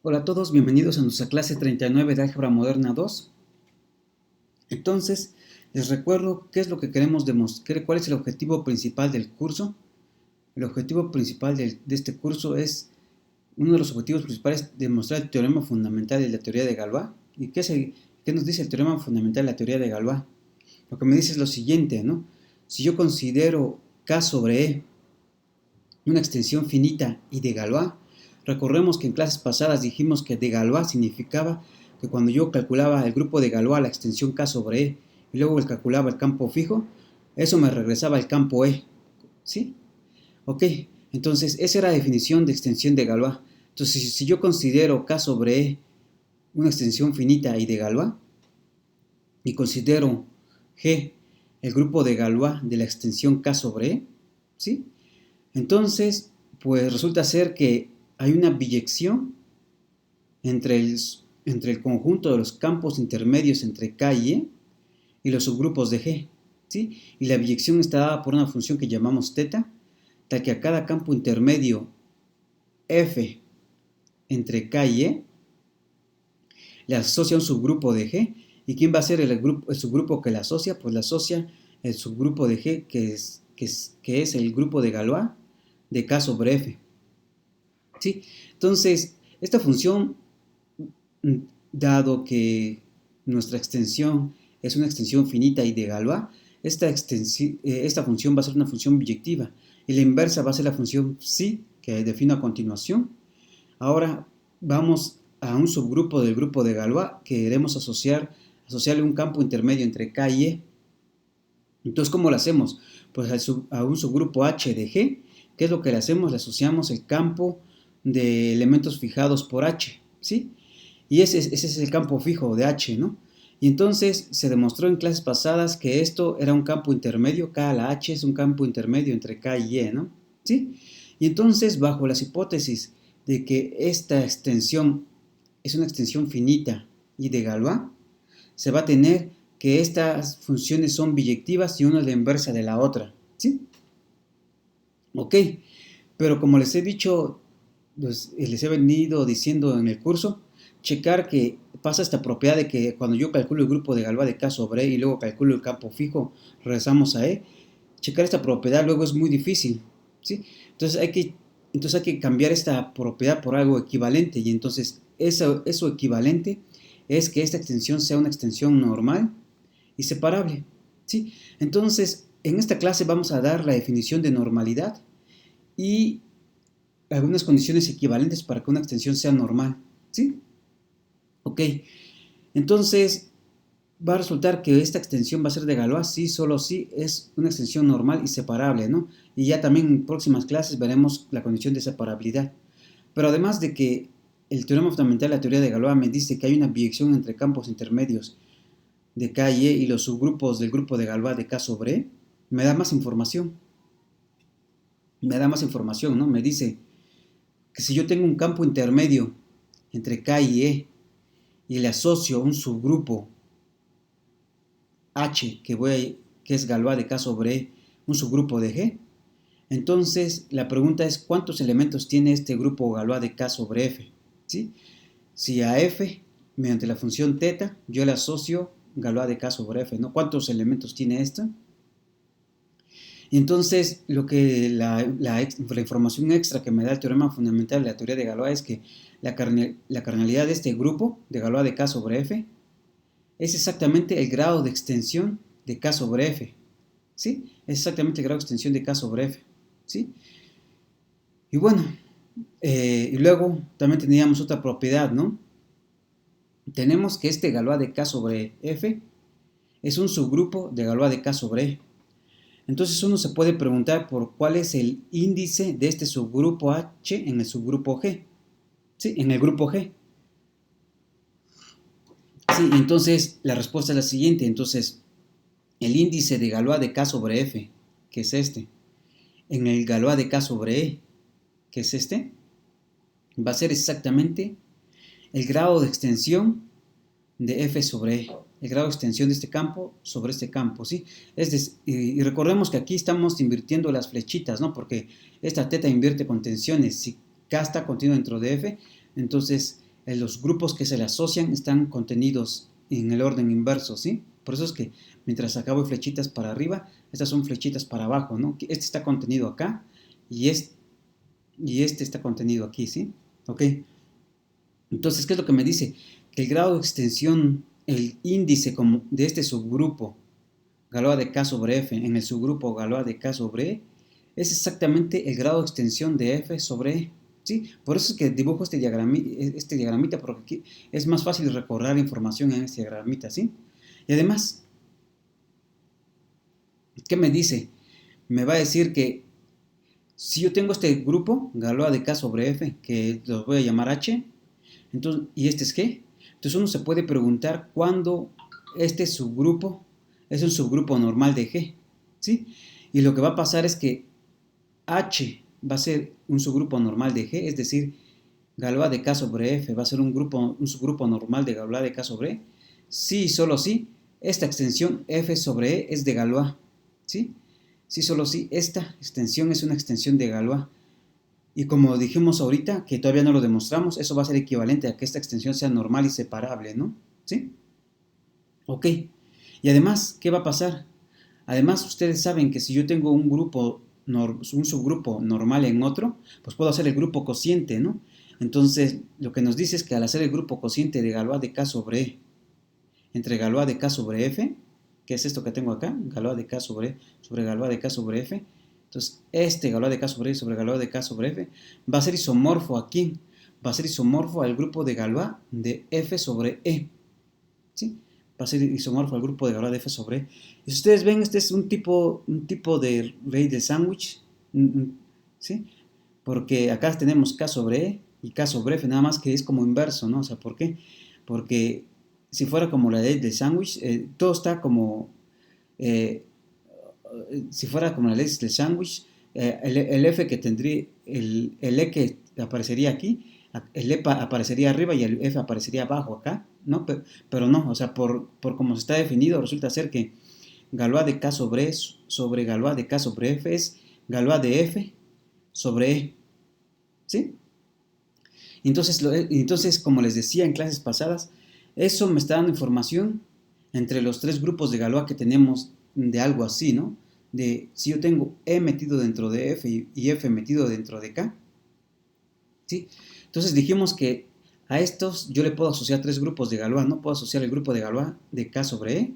Hola a todos, bienvenidos a nuestra clase 39 de Álgebra Moderna 2. Entonces, les recuerdo qué es lo que queremos demostrar, cuál es el objetivo principal del curso. El objetivo principal de este curso es, uno de los objetivos principales, demostrar el teorema fundamental de la teoría de Galois. ¿Y qué nos dice el teorema fundamental de la teoría de Galois? Lo que me dice es lo siguiente, ¿no? Si yo considero K sobre E una extensión finita y de Galois, recordemos que en clases pasadas dijimos que de Galois significaba que cuando yo calculaba el grupo de Galois, la extensión K sobre E, y luego calculaba el campo fijo, eso me regresaba al campo E, ¿sí? Ok, entonces esa era la definición de extensión de Galois. Entonces, si yo considero K sobre E una extensión finita y de Galois, y considero G el grupo de Galois de la extensión K sobre E, ¿sí? Entonces, pues resulta ser que hay una biyección entre el conjunto de los campos intermedios entre K y E y los subgrupos de G, ¿sí? Y la biyección está dada por una función que llamamos θ, tal que a cada campo intermedio F entre K y E le asocia un subgrupo de G. ¿Y quién va a ser el subgrupo que le asocia? Pues le asocia el subgrupo de G, que es el grupo de Galois de K sobre F. ¿Sí? Entonces, esta función, dado que nuestra extensión es una extensión finita y de Galois, esta función va a ser una función biyectiva y la inversa va a ser la función psi que defino a continuación. Ahora vamos a un subgrupo del grupo de Galois que queremos asociarle un campo intermedio entre K y E. Entonces, ¿cómo lo hacemos? Pues a un subgrupo H de G, ¿qué es lo que le hacemos? Le asociamos el campo de elementos fijados por H, ¿sí? Y ese es el campo fijo de H, ¿no? Y entonces se demostró en clases pasadas que esto era un campo intermedio, K a la H es un campo intermedio entre K y E, ¿no? ¿Sí? Y entonces, bajo las hipótesis de que esta extensión es una extensión finita y de Galois, se va a tener que estas funciones son biyectivas y una es la inversa de la otra, ¿sí? Ok, pero como les he dicho, les he venido diciendo en el curso, checar que pasa esta propiedad de que cuando yo calculo el grupo de Galois de K sobre E y luego calculo el campo fijo, regresamos a E, checar esta propiedad luego es muy difícil, ¿sí? Entonces hay que cambiar esta propiedad por algo equivalente y entonces eso equivalente es que esta extensión sea una extensión normal y separable, ¿sí? Entonces, en esta clase vamos a dar la definición de normalidad y algunas condiciones equivalentes para que una extensión sea normal, ¿sí? Ok, entonces va a resultar que esta extensión va a ser de Galois sí, solo si es una extensión normal y separable, ¿no? Y ya también en próximas clases veremos la condición de separabilidad. Pero además de que el teorema fundamental de la teoría de Galois me dice que hay una biyección entre campos intermedios de K y E y los subgrupos del grupo de Galois de K sobre E, me da más información. ¿No? Me dice que si yo tengo un campo intermedio entre K y E y le asocio un subgrupo H que es Galois de K sobre E, un subgrupo de G, entonces la pregunta es ¿cuántos elementos tiene este grupo Galois de K sobre F? ¿Sí? Si a F, mediante la función θ, yo le asocio Galois de K sobre F, ¿no? ¿Cuántos elementos tiene esto? Y entonces la información extra que me da el teorema fundamental de la teoría de Galois es que la cardinalidad de este grupo de Galois de K sobre F es exactamente el grado de extensión de K sobre F, ¿sí? Es exactamente el grado de extensión de K sobre F, ¿sí? Y bueno, y luego también teníamos otra propiedad, ¿no? Tenemos que este Galois de K sobre F es un subgrupo de Galois de K sobre E. Entonces uno se puede preguntar por cuál es el índice de este subgrupo H en el subgrupo G, ¿sí? En el grupo G. Sí, entonces la respuesta es la siguiente. Entonces, el índice de Galois de K sobre F, que es este, en el Galois de K sobre E, que es este, va a ser exactamente el grado de extensión de F sobre E, el grado de extensión de este campo sobre este campo, ¿sí? Y recordemos que aquí estamos invirtiendo las flechitas, ¿no? Porque esta θ invierte con tensiones. Si K está contenido dentro de F, entonces los grupos que se le asocian están contenidos en el orden inverso, ¿sí? Por eso es que mientras acá voy flechitas para arriba, estas son flechitas para abajo, ¿no? Este está contenido acá y este está contenido aquí, ¿sí? ¿Ok? Entonces, ¿qué es lo que me dice? Que el grado de extensión, el índice como de este subgrupo, Galois de K sobre F, en el subgrupo Galois de K sobre E, es exactamente el grado de extensión de F sobre E. ¿Sí? Por eso es que dibujo este diagramita, porque aquí es más fácil recordar información en este diagramita, ¿sí? Y además, ¿qué me dice? Me va a decir que si yo tengo este grupo, Galois de K sobre F, que los voy a llamar H, entonces, y este es G, entonces uno se puede preguntar cuándo este subgrupo es un subgrupo normal de G, ¿sí? Y lo que va a pasar es que H va a ser un subgrupo normal de G, es decir, Galois de K sobre F va a ser un subgrupo normal de Galois de K sobre E, sí y solo si esta extensión F sobre E es de Galois, ¿sí? Sí, solo si esta extensión es una extensión de Galois. Y como dijimos ahorita, que todavía no lo demostramos, eso va a ser equivalente a que esta extensión sea normal y separable, ¿no? ¿Sí? Ok. Y además, ¿qué va a pasar? Además, ustedes saben que si yo tengo un subgrupo normal en otro, pues puedo hacer el grupo cociente, ¿no? Entonces, lo que nos dice es que al hacer el grupo cociente de Galois de K sobre E, entre Galois de K sobre F, que es esto que tengo acá, Galois de K sobre Galois de K sobre F, entonces este Galois de K sobre E sobre Galois de K sobre F va a ser isomorfo aquí, va a ser isomorfo al grupo de Galois de F sobre E, ¿sí? Va a ser isomorfo al grupo de Galois de F sobre E. Y si ustedes ven, este es un tipo de ley de sándwich, ¿sí? Porque acá tenemos K sobre E y K sobre F, nada más que es como inverso, ¿no? O sea, ¿por qué? Porque si fuera como la ley del sándwich, todo está como, eh, si fuera como la ley del sándwich, el F que tendría, el E que aparecería aquí, el E aparecería arriba y el F aparecería abajo acá, ¿no? Pero no, o sea, por como se está definido, resulta ser que Galois de K sobre Galois de K sobre F es Galois de F sobre E, ¿sí? Entonces, como les decía en clases pasadas, eso me está dando información entre los tres grupos de Galois que tenemos de algo así, ¿no? De si yo tengo E metido dentro de F y F metido dentro de K, ¿sí? Entonces dijimos que a estos yo le puedo asociar tres grupos de Galois, ¿no? Puedo asociar el grupo de Galois de K sobre E,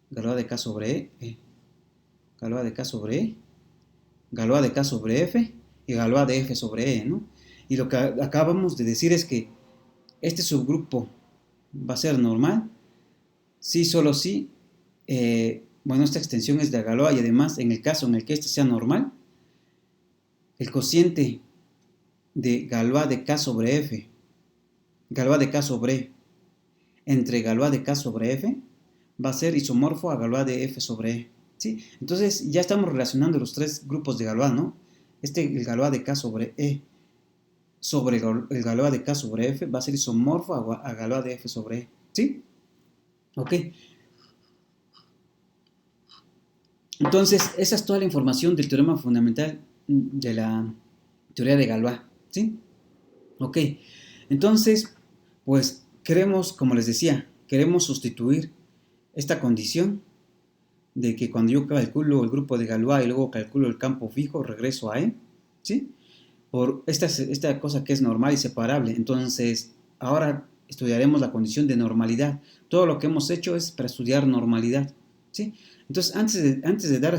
Galois de K sobre E, Galois de K sobre E, Galois de K sobre F y Galois de F sobre E, ¿no? Y lo que acabamos de decir es que este subgrupo va a ser normal, sí, solo sí, bueno, esta extensión es de Galois y además en el caso en el que este sea normal, el cociente de Galois de K sobre F, Galois de K sobre E, entre Galois de K sobre F, va a ser isomorfo a Galois de F sobre E, ¿sí? Entonces ya estamos relacionando los tres grupos de Galois, ¿no? El Galois de K sobre E sobre el Galois de K sobre F va a ser isomorfo a Galois de F sobre E, ¿sí? Ok. Entonces, esa es toda la información del teorema fundamental de la teoría de Galois, ¿sí? Ok, entonces, pues queremos, como les decía, queremos sustituir esta condición de que cuando yo calculo el grupo de Galois y luego calculo el campo fijo, regreso a E, ¿sí? Por esta cosa que es normal y separable. Entonces, ahora estudiaremos la condición de normalidad. Todo lo que hemos hecho es para estudiar normalidad, ¿sí? Entonces, antes de dar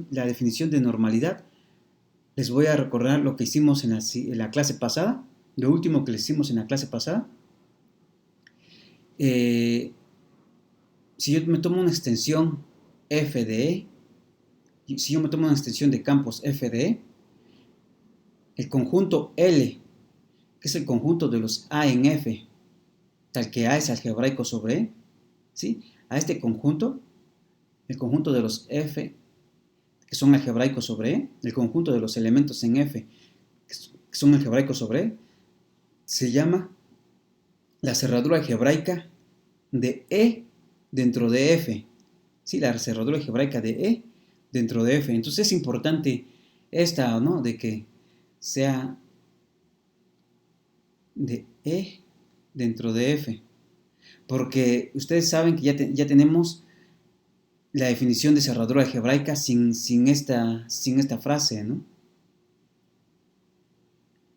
la definición de normalidad, les voy a recordar lo que hicimos en la clase pasada, lo último que les hicimos en la clase pasada. Eh, si yo me tomo una extensión f de E, si yo me tomo una extensión de campos f de E, el conjunto L, que es el conjunto de los A en F, tal que A es algebraico sobre E, ¿sí? A este conjunto, el conjunto de los F que son algebraicos sobre E, el conjunto de los elementos en F que son algebraicos sobre E, se llama la cerradura algebraica de E dentro de F. Sí, la cerradura algebraica de E dentro de F. Entonces es importante esta, ¿no? De que sea de E dentro de f. Porque ustedes saben que ya tenemos la definición de cerradura algebraica sin esta frase, ¿no?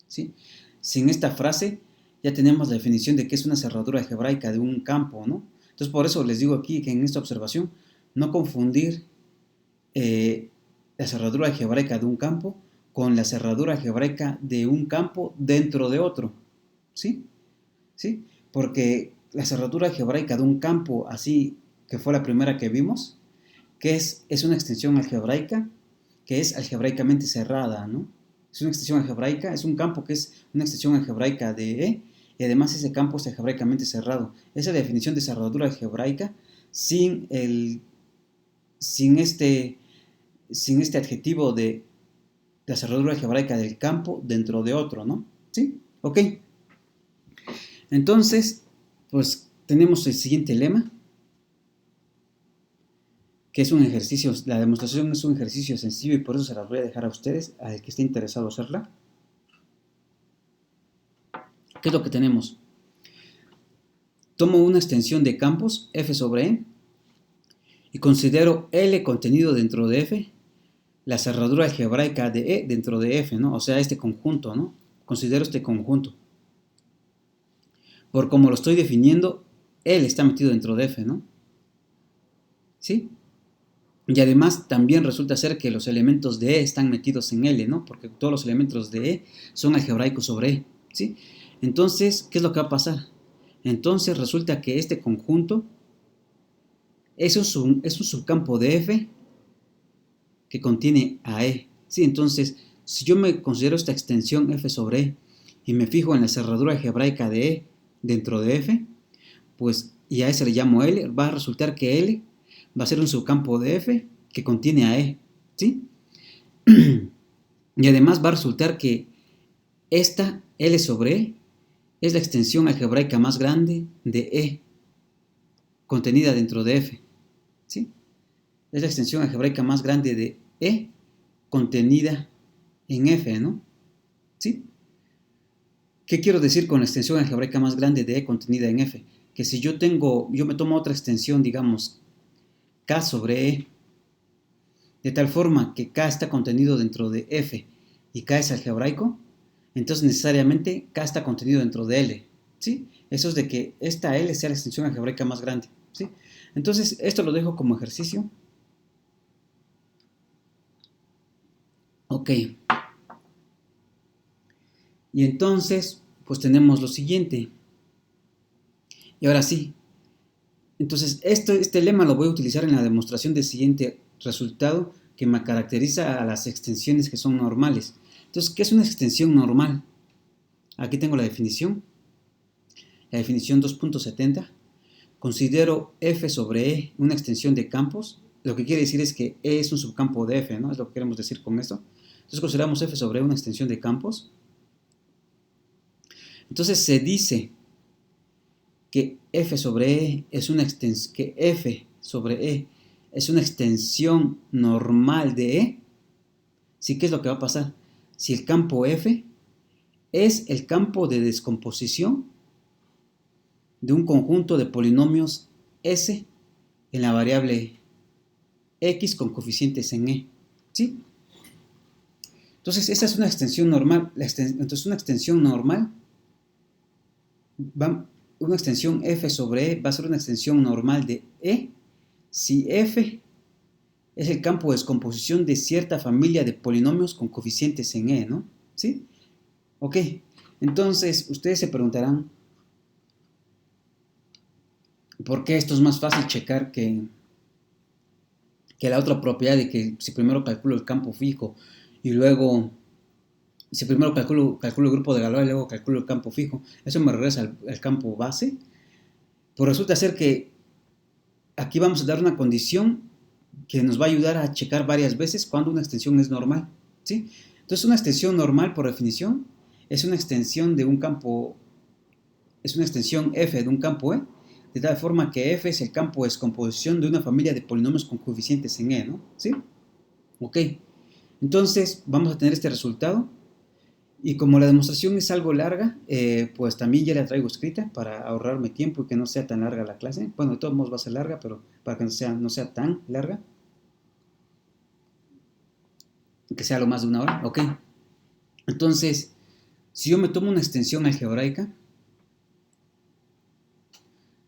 ¿Sí? Sin esta frase ya tenemos la definición de qué es una cerradura algebraica de un campo, ¿no? Entonces por eso les digo aquí que en esta observación no confundir la cerradura algebraica de un campo con la cerradura algebraica de un campo dentro de otro, ¿sí? ¿Sí? Porque la cerradura algebraica de un campo, así que fue la primera que vimos, que es una extensión algebraica que es algebraicamente cerrada, ¿no? Es una extensión algebraica, es un campo que es una extensión algebraica de E, y además ese campo es algebraicamente cerrado. Esa es la definición de cerradura algebraica sin, sin, este, sin este adjetivo de la cerradura algebraica del campo dentro de otro, ¿no? ¿Sí? Ok. Entonces, pues tenemos el siguiente lema, que es un ejercicio, la demostración es un ejercicio sencillo y por eso se las voy a dejar a ustedes, al que esté interesado hacerla. ¿Qué es lo que tenemos? Tomo una extensión de campos, f sobre e, y considero L contenido dentro de f, la cerradura algebraica de E dentro de f, ¿no? O sea, este conjunto, ¿no? Considero este conjunto. Por como lo estoy definiendo, L está metido dentro de f, ¿no? ¿Sí? Y además también resulta ser que los elementos de E están metidos en L, ¿no? Porque todos los elementos de E son algebraicos sobre E, ¿sí? Entonces, ¿qué es lo que va a pasar? Entonces resulta que este conjunto es un subcampo de F que contiene a E, ¿sí? Entonces, si yo me considero esta extensión F sobre E y me fijo en la cerradura algebraica de E dentro de F, pues, y a ese le llamo L, va a resultar que L va a ser un subcampo de F que contiene a E, ¿sí? Y además va a resultar que esta L sobre E es la extensión algebraica más grande de E contenida dentro de F, ¿sí? Es la extensión algebraica más grande de E contenida en F, ¿no? ¿Sí? ¿Qué quiero decir con la extensión algebraica más grande de E contenida en F? Que si yo me tomo otra extensión, digamos, K sobre E, de tal forma que K está contenido dentro de F y K es algebraico, entonces necesariamente K está contenido dentro de L, ¿sí? Eso es de que esta L sea la extensión algebraica más grande, ¿sí? Entonces, esto lo dejo como ejercicio. Ok. Y entonces, pues tenemos lo siguiente. Y ahora sí. Entonces, este lema lo voy a utilizar en la demostración del siguiente resultado que me caracteriza a las extensiones que son normales. Entonces, ¿qué es una extensión normal? Aquí tengo la definición. La definición 2.70. Considero F sobre E una extensión de campos. Lo que quiere decir es que E es un subcampo de F, ¿no? Es lo que queremos decir con esto. Entonces consideramos F sobre E una extensión de campos. Entonces se dice que F sobre E es una extensión, que F sobre E es una extensión normal de E. ¿Sí? ¿Qué es lo que va a pasar? Si el campo F es el campo de descomposición de un conjunto de polinomios S en la variable X con coeficientes en E. ¿Sí? Entonces, esa es una extensión normal. Entonces, una extensión normal, una extensión F sobre E va a ser una extensión normal de E si F es el campo de descomposición de cierta familia de polinomios con coeficientes en E, ¿no? ¿Sí? Ok. Entonces, ustedes se preguntarán, ¿por qué esto es más fácil checar que la otra propiedad de que si primero calculo el campo fijo y luego, si primero calculo el grupo de Galois y luego calculo el campo fijo, eso me regresa al campo base? Pues resulta ser que aquí vamos a dar una condición que nos va a ayudar a checar varias veces cuando una extensión es normal, ¿sí? Entonces una extensión normal, por definición, es una extensión de un campo, es una extensión F de un campo E, de tal forma que F es el campo de descomposición de una familia de polinomios con coeficientes en E, ¿no? ¿Sí? Ok. Entonces vamos a tener este resultado Y como la demostración es algo larga, pues también ya la traigo escrita para ahorrarme tiempo y que no sea tan larga la clase. Bueno, de todos modos va a ser larga, pero para que no sea tan larga, que sea lo más de una hora. Ok. Entonces, si yo me tomo una extensión algebraica,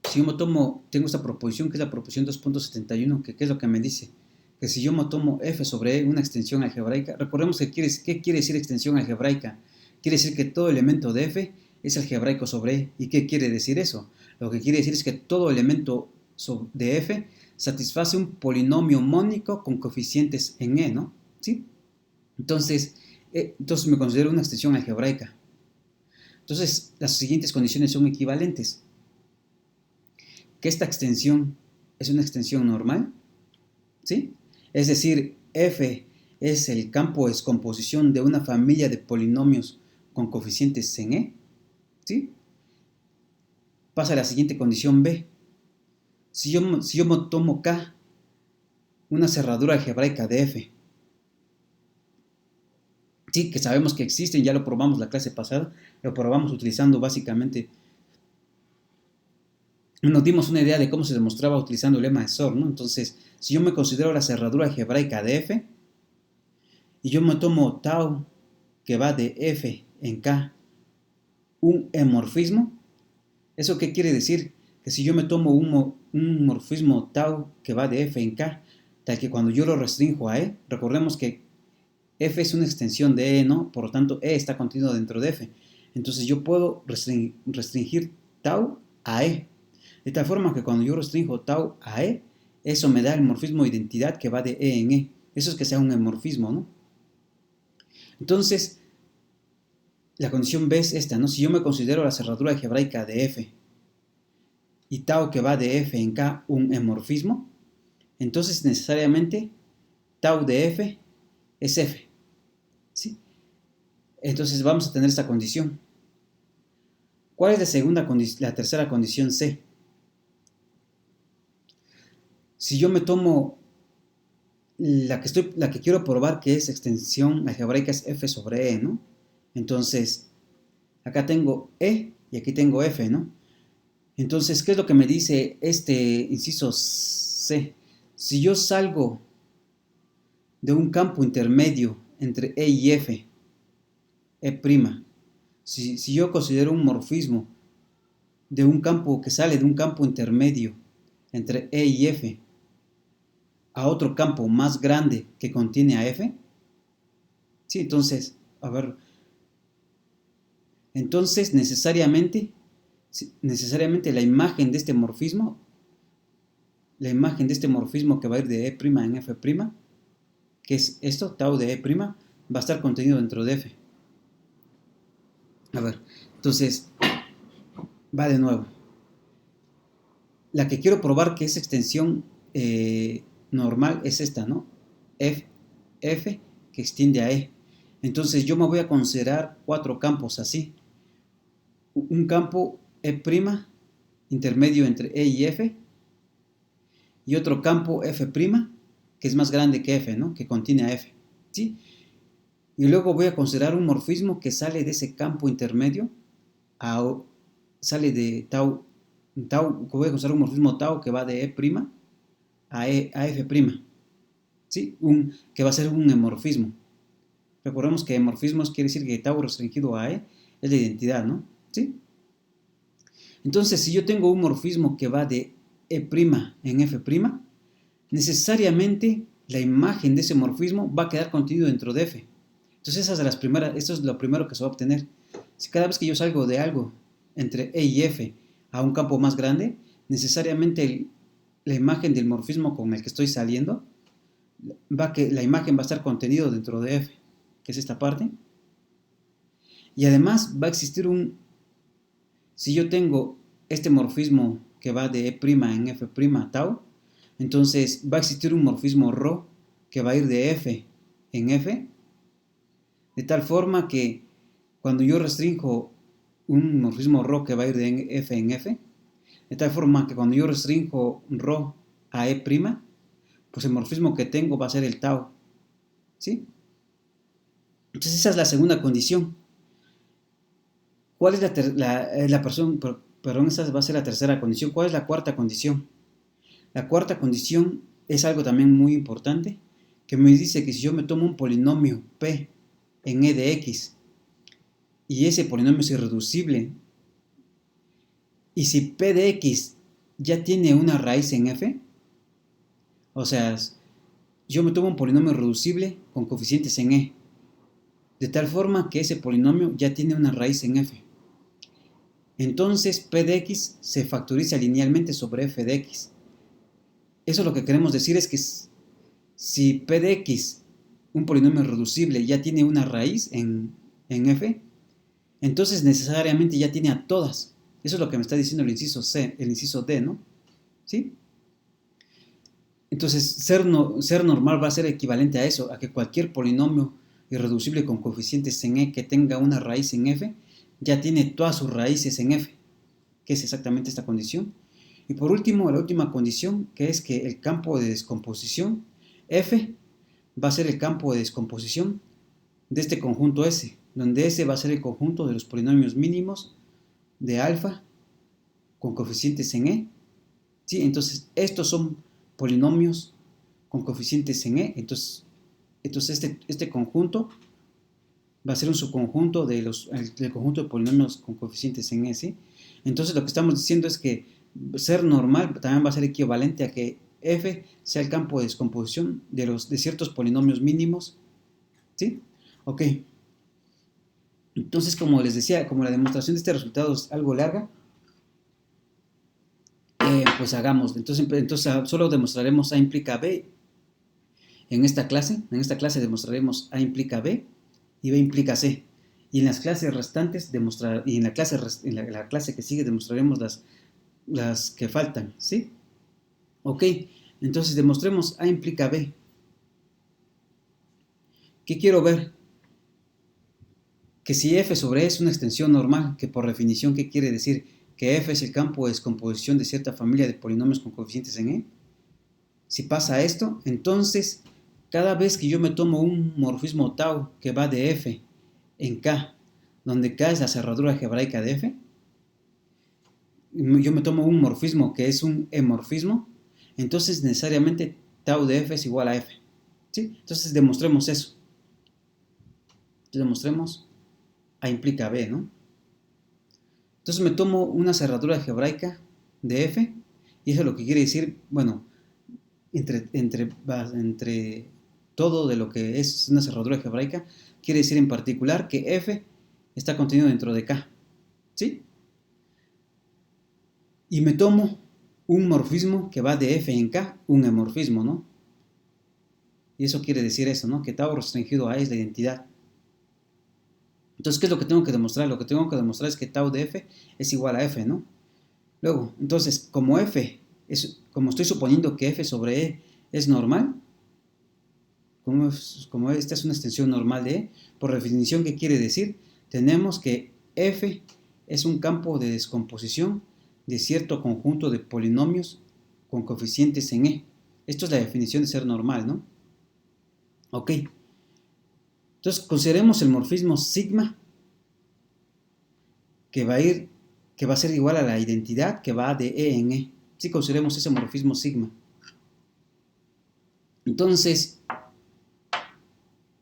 si yo me tomo, tengo esta proposición que es la proposición 2.71, que ¿qué es lo que me dice? Que si yo me tomo f sobre e, una extensión algebraica, recordemos que ¿qué quiere decir extensión algebraica? Quiere decir que todo elemento de f es algebraico sobre e. ¿Y qué quiere decir eso? Lo que quiere decir es que todo elemento de f satisface un polinomio mónico con coeficientes en e, ¿no? ¿Sí? Entonces me considero una extensión algebraica. Entonces, las siguientes condiciones son equivalentes. Que esta extensión es una extensión normal, ¿sí? Es decir, f es el campo de descomposición de una familia de polinomios con coeficientes en e, ¿sí? Pasa a la siguiente condición b. Si yo me tomo k, una cerradura algebraica de f, sí, que sabemos que existen, ya lo probamos la clase pasada, lo probamos utilizando básicamente, nos dimos una idea de cómo se demostraba utilizando el lema de SOR, ¿no? Entonces, si yo me considero la cerradura algebraica de f, y yo me tomo tau que va de f en k, un morfismo, ¿eso qué quiere decir? Que si yo me tomo un morfismo tau que va de f en k, tal que cuando yo lo restringo a e, recordemos que f es una extensión de e, ¿no? Por lo tanto, e está contenido dentro de f. Entonces yo puedo restringir tau a e. De tal forma que cuando yo restringo tau a e, eso me da el morfismo de identidad que va de e en e. Eso es que sea un morfismo, ¿no? Entonces, la condición B es esta, ¿no? Si yo me considero la cerradura algebraica de f y tau que va de f en k un morfismo, entonces necesariamente tau de f es f, ¿sí? Entonces vamos a tener esta condición. ¿Cuál es la tercera condición C? Si yo me tomo la que quiero probar, que es extensión algebraica, es f sobre e, ¿no? Entonces, acá tengo e y aquí tengo f, ¿no? Entonces, ¿qué es lo que me dice este inciso C? Si yo salgo de un campo intermedio entre e y f, e', si yo considero un morfismo de un campo que sale de un campo intermedio entre e y f a otro campo más grande que contiene a f, sí, entonces, a ver, entonces necesariamente la imagen de este morfismo, que va a ir de e' en f', que es esto, tau de e', va a estar contenido dentro de f. A ver, entonces, va de nuevo. La que quiero probar que es extensión normal es esta, ¿no? F que extiende a E. Entonces yo me voy a considerar 4 campos así. Un campo E' intermedio entre E y F, y otro campo F', que es más grande que F, ¿no? Que contiene a F, ¿sí? Y luego voy a considerar un morfismo que sale de ese campo intermedio, sale de tau, voy a considerar un morfismo tau que va de E' a F', ¿sí? Que va a ser un morfismo. Recordemos que morfismos quiere decir que tau restringido a E es la identidad, ¿no? ¿Sí? Entonces, si yo tengo un morfismo que va de E' en F', necesariamente la imagen de ese morfismo va a quedar contenido dentro de F. Entonces, esto es lo primero que se va a obtener. Si cada vez que yo salgo de algo entre E y F a un campo más grande, necesariamente la imagen del morfismo con el que estoy saliendo, la imagen va a estar contenido dentro de F, que es esta parte. Y además va a existir si yo tengo este morfismo que va de E' en F' tau, entonces va a existir un morfismo ρ que va a ir de F en F, de tal forma que cuando yo restringo un morfismo ρ que va a ir de F en F, de tal forma que cuando yo restringo ρ a E', pues el morfismo que tengo va a ser el tau, ¿sí? Entonces esa es la segunda condición. ¿Cuál es perdón, esa va a ser la tercera condición? ¿Cuál es la cuarta condición? La cuarta condición es algo también muy importante, que me dice que si yo me tomo un polinomio P en E de X, y ese polinomio es irreducible, y si P de X ya tiene una raíz en F, o sea, yo me tomo un polinomio reducible con coeficientes en E, de tal forma que ese polinomio ya tiene una raíz en F. Entonces P de X se factoriza linealmente sobre F de X. Eso lo que queremos decir es que si P de X, un polinomio reducible, ya tiene una raíz en F, entonces necesariamente ya tiene a todas. Eso es lo que me está diciendo el inciso C, el inciso D, ¿no? ¿Sí? Entonces, ser normal va a ser equivalente a eso, a que cualquier polinomio irreducible con coeficientes en E que tenga una raíz en F, ya tiene todas sus raíces en F, que es exactamente esta condición. Y por último, la última condición, que es que el campo de descomposición, F, va a ser el campo de descomposición de este conjunto S, donde S va a ser el conjunto de los polinomios mínimos de alfa con coeficientes en E. ¿Sí? Entonces, estos son polinomios con coeficientes en E. Entonces este conjunto va a ser un subconjunto del conjunto de polinomios con coeficientes en E. ¿Sí? Entonces, lo que estamos diciendo es que ser normal también va a ser equivalente a que F sea el campo de descomposición de ciertos polinomios mínimos. ¿Sí? Ok. Entonces, como les decía, como la demostración de este resultado es algo larga, pues hagamos. Entonces, solo demostraremos A implica B en esta clase. En esta clase demostraremos A implica B y B implica C. Y en las clases restantes y en la clase que sigue demostraremos las que faltan, ¿sí? Ok, entonces demostremos A implica B. ¿Qué quiero ver? Que si F sobre E es una extensión normal, que por definición, ¿qué quiere decir? Que F es el campo de descomposición de cierta familia de polinomios con coeficientes en E. Si pasa esto, entonces cada vez que yo me tomo un morfismo tau que va de F en K, donde K es la cerradura algebraica de F, yo me tomo un morfismo que es un emorfismo, entonces necesariamente tau de F es igual a F. ¿Sí? Entonces demostremos eso. Entonces demostremos A implica B, ¿no? Entonces me tomo una cerradura algebraica de F, y eso es lo que quiere decir, bueno, entre todo de lo que es una cerradura algebraica, quiere decir en particular que F está contenido dentro de K, ¿sí? Y me tomo un morfismo que va de F en K, un emorfismo, ¿no? Y eso quiere decir eso, ¿no? Que tau restringido a es la identidad. Entonces, ¿qué es lo que tengo que demostrar? Lo que tengo que demostrar es que tau de F es igual a F, ¿no? Luego, entonces, como estoy suponiendo que F sobre E es normal, como esta es una extensión normal de E, por definición, ¿qué quiere decir? Tenemos que F es un campo de descomposición de cierto conjunto de polinomios con coeficientes en E. Esto es la definición de ser normal, ¿no? Ok. Entonces, consideremos el morfismo sigma, que va a ser igual a la identidad que va de E en E. Sí, consideremos ese morfismo sigma. Entonces,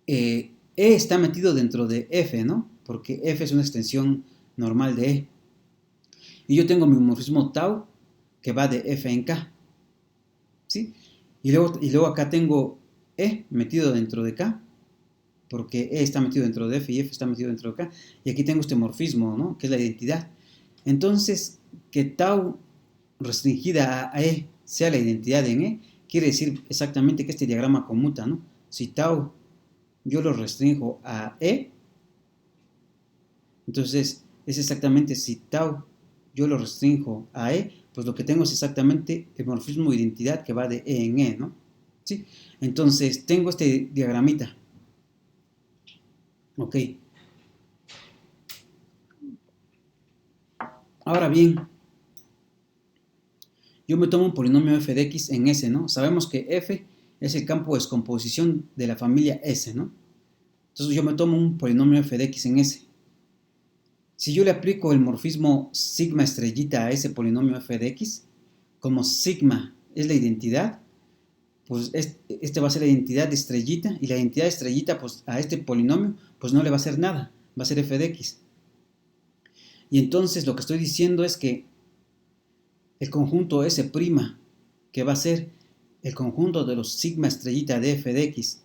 E está metido dentro de F, ¿no? Porque F es una extensión normal de E. Y yo tengo mi morfismo tau que va de F en K. ¿Sí? Y luego acá tengo E metido dentro de K, porque E está metido dentro de F y F está metido dentro de K. Y aquí tengo este morfismo, ¿no? Que es la identidad. Entonces, que tau restringida a E sea la identidad en E, quiere decir exactamente que este diagrama conmuta, ¿no? Si tau yo lo restringo a E, entonces es exactamente si tau yo lo restringo a E, pues lo que tengo es exactamente el morfismo de identidad que va de E en E, ¿no? ¿Sí? Entonces tengo este diagramita. Ok. Ahora bien, yo me tomo un polinomio f de x en S, ¿no? Sabemos que f es el campo de descomposición de la familia S, ¿no? Entonces yo me tomo un polinomio f de x en S. Si yo le aplico el morfismo sigma estrellita a ese polinomio f de x, como sigma es la identidad, pues este va a ser la identidad de estrellita, y la identidad de estrellita pues a este polinomio pues no le va a hacer nada, va a ser f de x. Y entonces lo que estoy diciendo es que el conjunto S', que va a ser el conjunto de los sigma estrellita de f de x,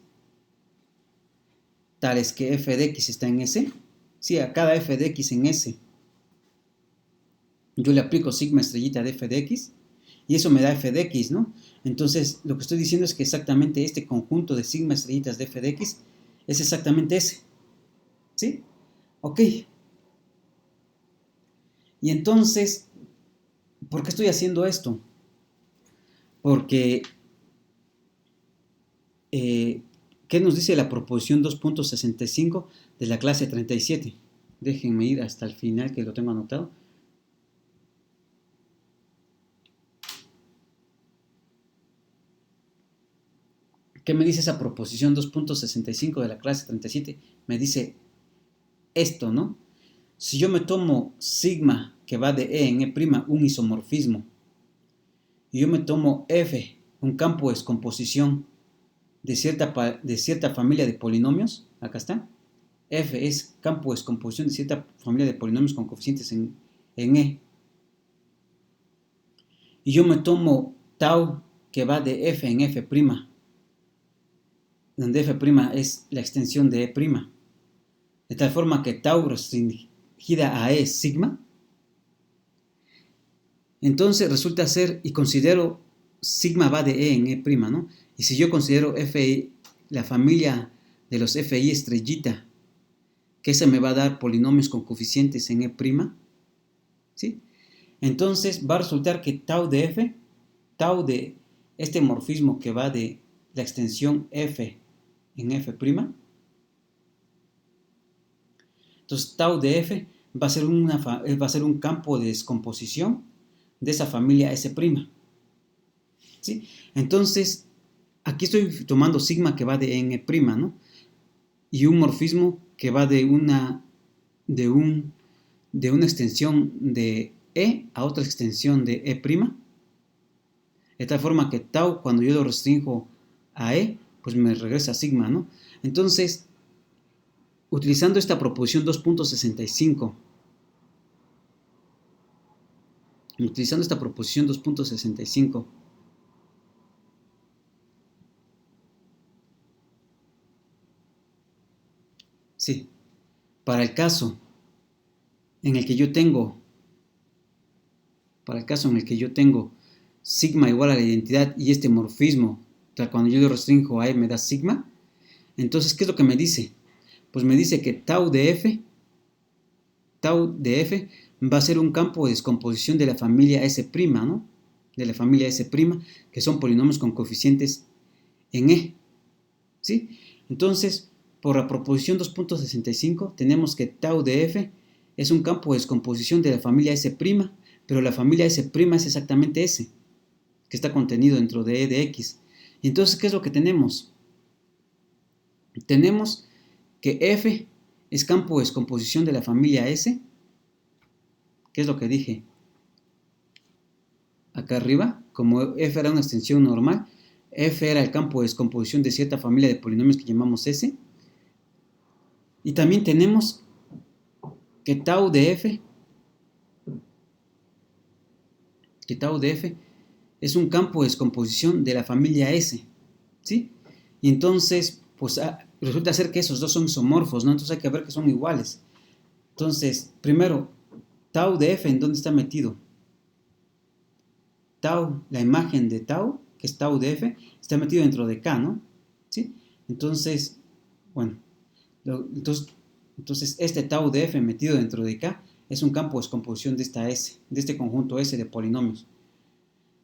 tales que f de x está en S, si a cada f de x en S yo le aplico sigma estrellita de f de x, y eso me da f de x, ¿no? Entonces, lo que estoy diciendo es que exactamente este conjunto de sigma estrellitas de f de x es exactamente ese, ¿sí? Ok. Y entonces, ¿por qué estoy haciendo esto? Porque, ¿qué nos dice la proposición 2.65 de la clase 37? Déjenme ir hasta el final que lo tengo anotado. ¿Qué me dice esa proposición 2.65 de la clase 37? Me dice esto, ¿no? Si yo me tomo sigma que va de E en E', un isomorfismo, y yo me tomo F, un campo de descomposición de cierta familia de polinomios, acá está, F es campo de descomposición de cierta familia de polinomios con coeficientes en E, y yo me tomo tau que va de F en F', donde F' es la extensión de E', de tal forma que tau restringida a E es sigma, entonces resulta ser, y considero sigma va de E en E', ¿no? Y si yo considero Fi, la familia de los Fi estrellita, que esa me va a dar polinomios con coeficientes en E', ¿sí? Entonces va a resultar que tau de F, tau de este morfismo que va de la extensión F en F', entonces tau de F va a ser un campo de descomposición de esa familia S', ¿sí? Entonces, aquí estoy tomando sigma que va de N', ¿no? Y un morfismo que va de una extensión de E a otra extensión de E', de tal forma que tau, cuando yo lo restringo a E, pues me regresa sigma, ¿no? Entonces, utilizando esta proposición 2.65, sí, para el caso en el que yo tengo sigma igual a la identidad y este morfismo, cuando yo lo restringo a E me da sigma, entonces, ¿qué es lo que me dice? Pues me dice que tau de F va a ser un campo de descomposición de la familia S', ¿no? De la familia S', que son polinomios con coeficientes en E, ¿sí? Entonces, por la proposición 2.65 tenemos que tau de F es un campo de descomposición de la familia S', pero la familia S' es exactamente S, que está contenido dentro de E de X. Y entonces, ¿qué es lo que tenemos? Tenemos que F es campo de descomposición de la familia S, ¿qué es lo que dije acá arriba? Como F era una extensión normal, F era el campo de descomposición de cierta familia de polinomios que llamamos S. Y también tenemos que tau de F es un campo de descomposición de la familia S, ¿sí? Y entonces, pues resulta ser que esos dos son isomorfos, ¿no? Entonces hay que ver que son iguales. Entonces, primero, tau de F, ¿en dónde está metido? Tau, la imagen de tau, que es tau de F, está metido dentro de K, ¿no? ¿Sí? Entonces, bueno, entonces este tau de F metido dentro de K es un campo de descomposición de esta S, de este conjunto S de polinomios.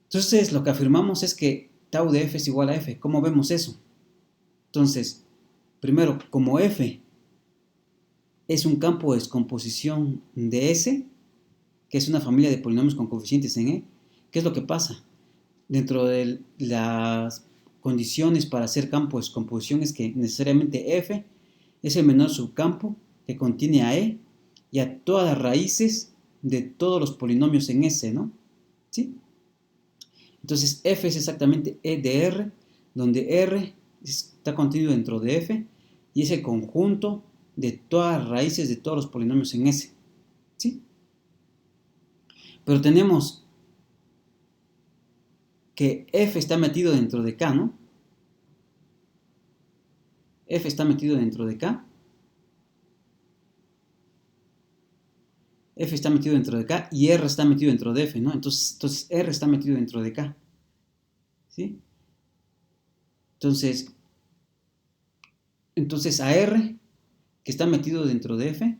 Entonces, lo que afirmamos es que tau de F es igual a F. ¿Cómo vemos eso? Entonces, primero, como F es un campo de descomposición de S, que es una familia de polinomios con coeficientes en E, ¿qué es lo que pasa? Dentro de las condiciones para hacer campo de descomposición es que necesariamente F es el menor subcampo que contiene a E y a todas las raíces de todos los polinomios en S, ¿no? ¿Sí? Entonces f es exactamente E de R, donde R está contenido dentro de f y es el conjunto de todas las raíces de todos los polinomios en S. ¿Sí? Pero tenemos que f está metido dentro de K, ¿no? F está metido dentro de K. F está metido dentro de K y R está metido dentro de F, ¿no? Entonces R está metido dentro de K. ¿Sí? Entonces a R, que está metido dentro de F,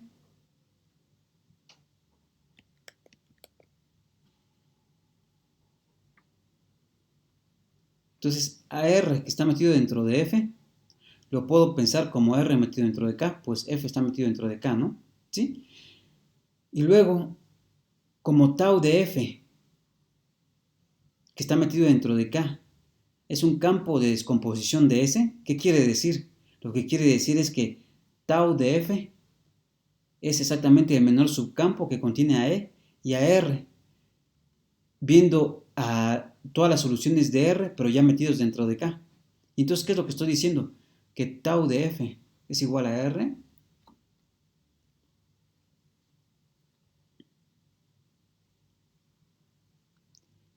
entonces a R, que está metido dentro de F, lo puedo pensar como R metido dentro de K, pues F está metido dentro de K, ¿no? ¿Sí? Y luego, como tau de F, que está metido dentro de K, es un campo de descomposición de S, ¿qué quiere decir? Lo que quiere decir es que tau de F es exactamente el menor subcampo que contiene a E y a R, viendo a todas las soluciones de R, pero ya metidos dentro de K. Y entonces, ¿qué es lo que estoy diciendo? Que tau de F es igual a R,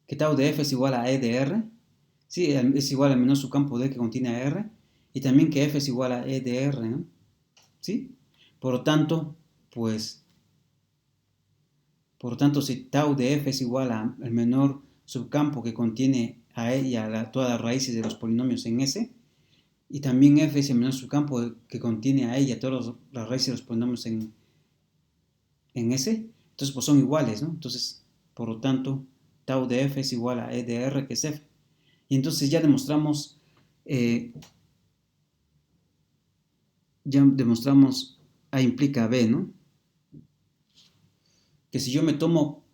que tau de F es igual a E de R, sí, es igual al menor subcampo de que contiene a R, y también que F es igual a E de R, ¿no? ¿Sí? Por lo tanto, pues, si tau de F es igual al menor subcampo que contiene a E y a todas las raíces de los polinomios en S, y también F es el menor subcampo que contiene a E y a todas las raíces de los polinomios en S, entonces pues son iguales, ¿no? Entonces, por lo tanto, tau de F es igual a E de R, que es F. Y entonces ya demostramos A implica B, ¿no? Que si yo me tomo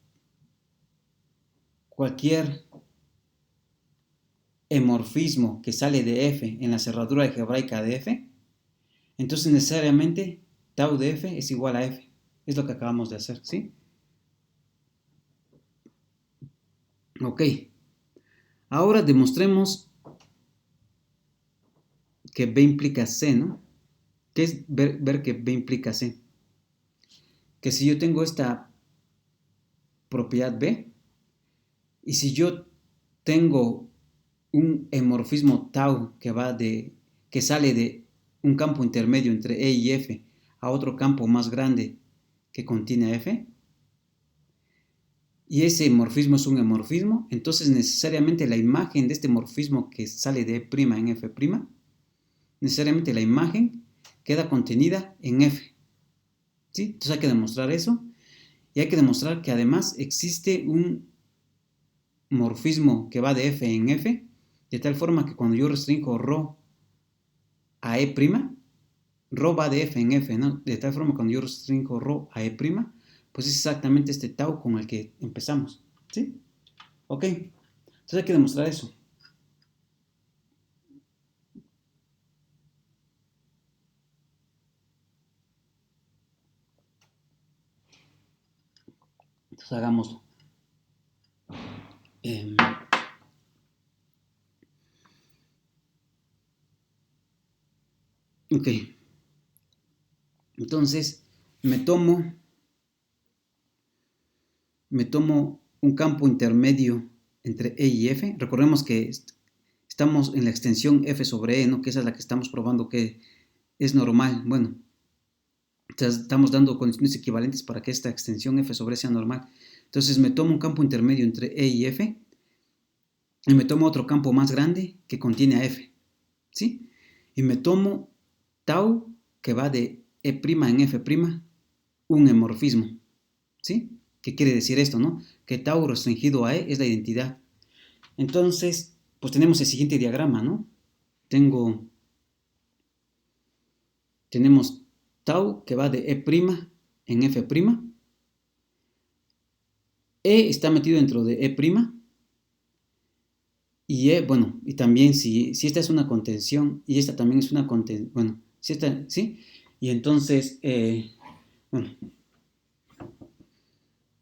cualquier hemorfismo que sale de F en la cerradura algebraica de F, entonces necesariamente tau de F es igual a F. Es lo que acabamos de hacer, ¿sí? Ok. Ahora demostremos que B implica C, ¿no? ¿Qué es ver que B implica C? Que si yo tengo esta propiedad B, y si yo tengo un hemorfismo tau que sale de un campo intermedio entre E y F a otro campo más grande que contiene F, y ese morfismo es un hemorfismo, entonces necesariamente la imagen de este morfismo que sale de E' en F', necesariamente la imagen queda contenida en F. ¿Sí? Entonces hay que demostrar eso, y hay que demostrar que además existe un morfismo que va de F en F, de tal forma que cuando yo restringo ρ a E', ρ va de F en F, ¿no? De tal forma que cuando yo restringo ρ a E', pues es exactamente este tau con el que empezamos, ¿sí? Ok, entonces hay que demostrar eso. Entonces hagámoslo. Ok, entonces me tomo un campo intermedio entre E y F. Recordemos que estamos en la extensión F sobre E, ¿no? Que esa es la que estamos probando que es normal. Bueno, estamos dando condiciones equivalentes para que esta extensión F sobre E sea normal. Entonces me tomo un campo intermedio entre E y F y me tomo otro campo más grande que contiene a F, ¿sí? Y me tomo tau que va de E' en F', un hemorfismo, ¿sí? ¿Qué quiere decir esto, no? Que tau restringido a E es la identidad. Entonces, pues tenemos el siguiente diagrama, ¿no? Tenemos tau que va de E' en F'. E está metido dentro de E'. Y E, bueno, y también si esta es una contención y esta también es una contención, bueno, si esta, ¿sí? Y entonces, bueno,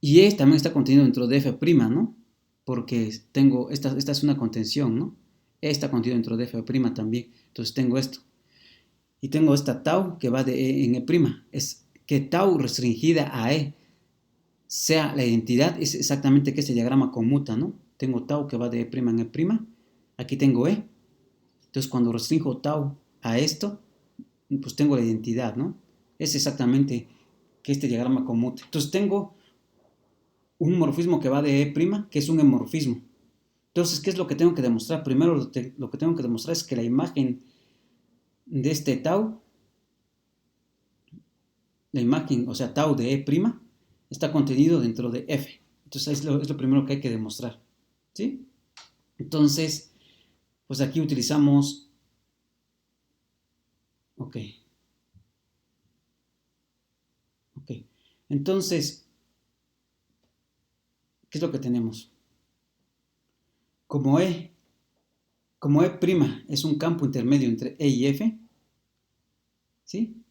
Y E también está contenido dentro de F', ¿no? Porque tengo, esta es una contención, ¿no? E está contenido dentro de F' también. Entonces tengo esto. Y tengo esta tau que va de E en E'. Es que tau restringida a E sea la identidad, es exactamente que este diagrama conmuta, ¿no? Tengo tau que va de E' en E'. Aquí tengo E. Entonces cuando restringo tau a esto, pues tengo la identidad, ¿no? Es exactamente que este diagrama conmute. Entonces tengo un morfismo que va de E', que es un hemorfismo. Entonces, ¿qué es lo que tengo que demostrar? Primero lo que tengo que demostrar es que la imagen de este tau, la imagen, o sea, tau de E', está contenido dentro de F. Entonces, es lo primero que hay que demostrar. ¿Sí? Entonces, pues aquí utilizamos... Ok. Ok. Entonces, ¿qué es lo que tenemos? Como E, como E' es un campo intermedio entre E y F, ¿sí?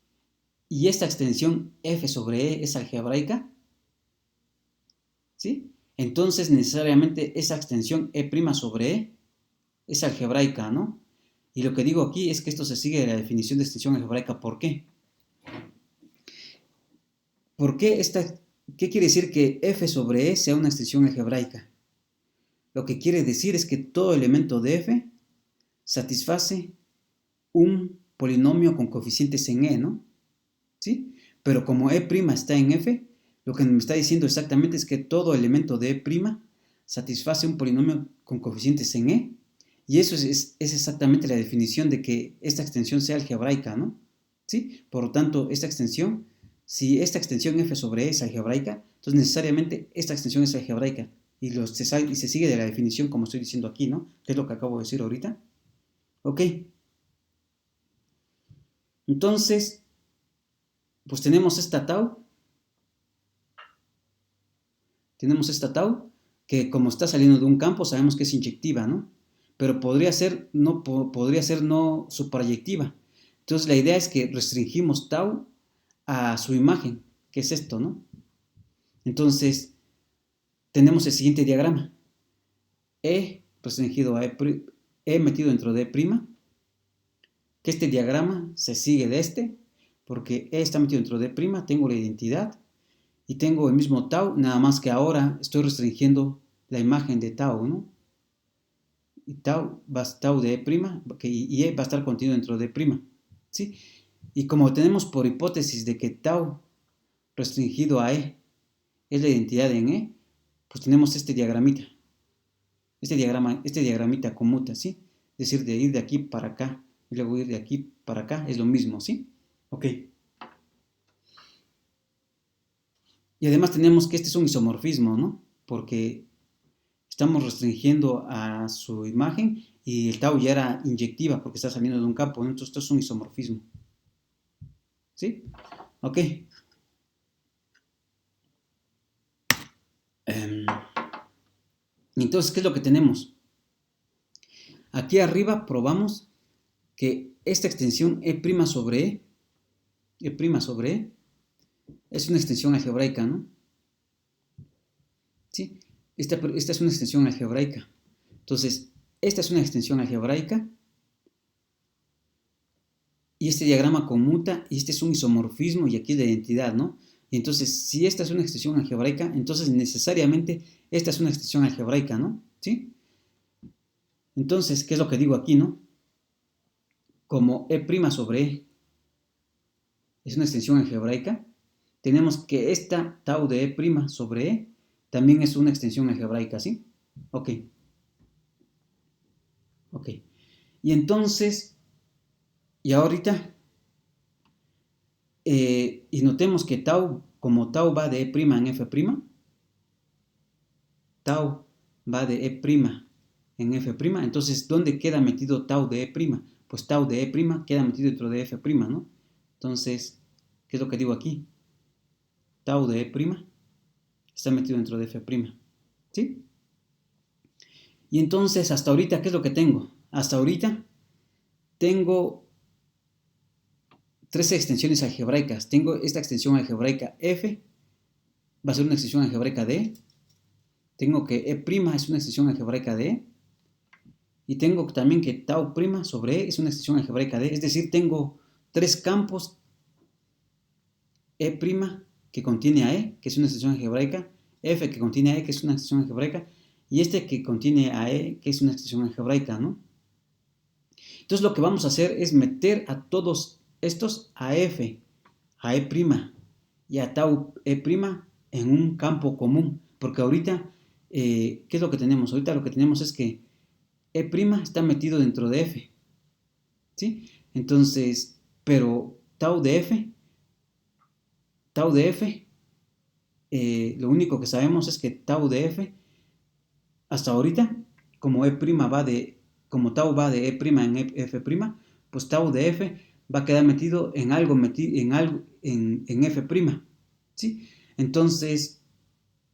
Y esta extensión F sobre E es algebraica, ¿sí? Entonces necesariamente esa extensión E' sobre E es algebraica, ¿no? Y lo que digo aquí es que esto se sigue de la definición de extensión algebraica. ¿Por qué? ¿Por qué qué quiere decir que F sobre E sea una extensión algebraica? Lo que quiere decir es que todo elemento de F satisface un polinomio con coeficientes en E, ¿no? ¿Sí? Pero como E' está en F, lo que me está diciendo exactamente es que todo elemento de E' satisface un polinomio con coeficientes en E, y eso es exactamente la definición de que esta extensión sea algebraica, ¿no? ¿Sí? Por lo tanto, esta extensión, si esta extensión F sobre E es algebraica, entonces necesariamente esta extensión es algebraica, y se sigue de la definición como estoy diciendo aquí, ¿no? Que es lo que acabo de decir ahorita. Ok. Entonces, pues tenemos esta tau, que como está saliendo de un campo, sabemos que es inyectiva, ¿no? Pero podría ser no suprayectiva. Entonces la idea es que restringimos tau a su imagen, que es esto, ¿no? Entonces tenemos el siguiente diagrama. E restringido a E metido dentro de E', que este diagrama se sigue de este, porque E está metido dentro de E', tengo la identidad, y tengo el mismo tau, nada más que ahora estoy restringiendo la imagen de tau, ¿no? Y tau de E', y E va a estar contenido dentro de E', ¿sí? Y como tenemos por hipótesis de que tau restringido a E es la identidad en E, pues tenemos este diagramita. Este diagramita conmuta, ¿sí? Es decir, de ir de aquí para acá y luego ir de aquí para acá es lo mismo, ¿sí? Ok. Y además tenemos que este es un isomorfismo, ¿no? Porque estamos restringiendo a su imagen y el tau ya era inyectiva porque está saliendo de un campo, ¿no? Entonces esto es un isomorfismo. ¿Sí? Ok. Entonces, ¿qué es lo que tenemos? Aquí arriba probamos que esta extensión E' sobre E' sobre E, es una extensión algebraica, ¿no? ¿Sí? Esta es una extensión algebraica. Entonces, esta es una extensión algebraica y este diagrama conmuta y este es un isomorfismo y aquí es la identidad, ¿no? Y entonces, si esta es una extensión algebraica, entonces necesariamente esta es una extensión algebraica, ¿no? ¿Sí? Entonces, ¿qué es lo que digo aquí, no? Como E' sobre E es una extensión algebraica, tenemos que esta tau de E' sobre E también es una extensión algebraica, ¿sí? Ok. Ok. Y entonces, y ahorita, y notemos que tau, como tau va de E' en F', tau va de E' en F', entonces, ¿dónde queda metido tau de E'? Pues tau de E' queda metido dentro de F', ¿no? Entonces, ¿qué es lo que digo aquí? Tau de E' está metido dentro de F', ¿sí? Y entonces, hasta ahorita, ¿qué es lo que tengo? Hasta ahorita tengo tres extensiones algebraicas. Tengo esta extensión algebraica F, va a ser una extensión algebraica de. Tengo que E' es una extensión algebraica de. Y tengo también que tau' sobre E es una extensión algebraica de. Es decir, tengo tres campos E' que contiene a E, que es una extensión algebraica, F que contiene a E, que es una extensión algebraica, y este que contiene a E, que es una extensión algebraica, ¿no? Entonces lo que vamos a hacer es meter a todos estos a F, a E' y a tau E' en un campo común, porque ahorita, ¿qué es lo que tenemos? Ahorita lo que tenemos es que E' está metido dentro de F, ¿sí? Entonces, pero tau de F, lo único que sabemos es que tau de F, hasta ahorita, como como tau va de E' en F', pues tau de F va a quedar metido en algo, en F', ¿sí? Entonces,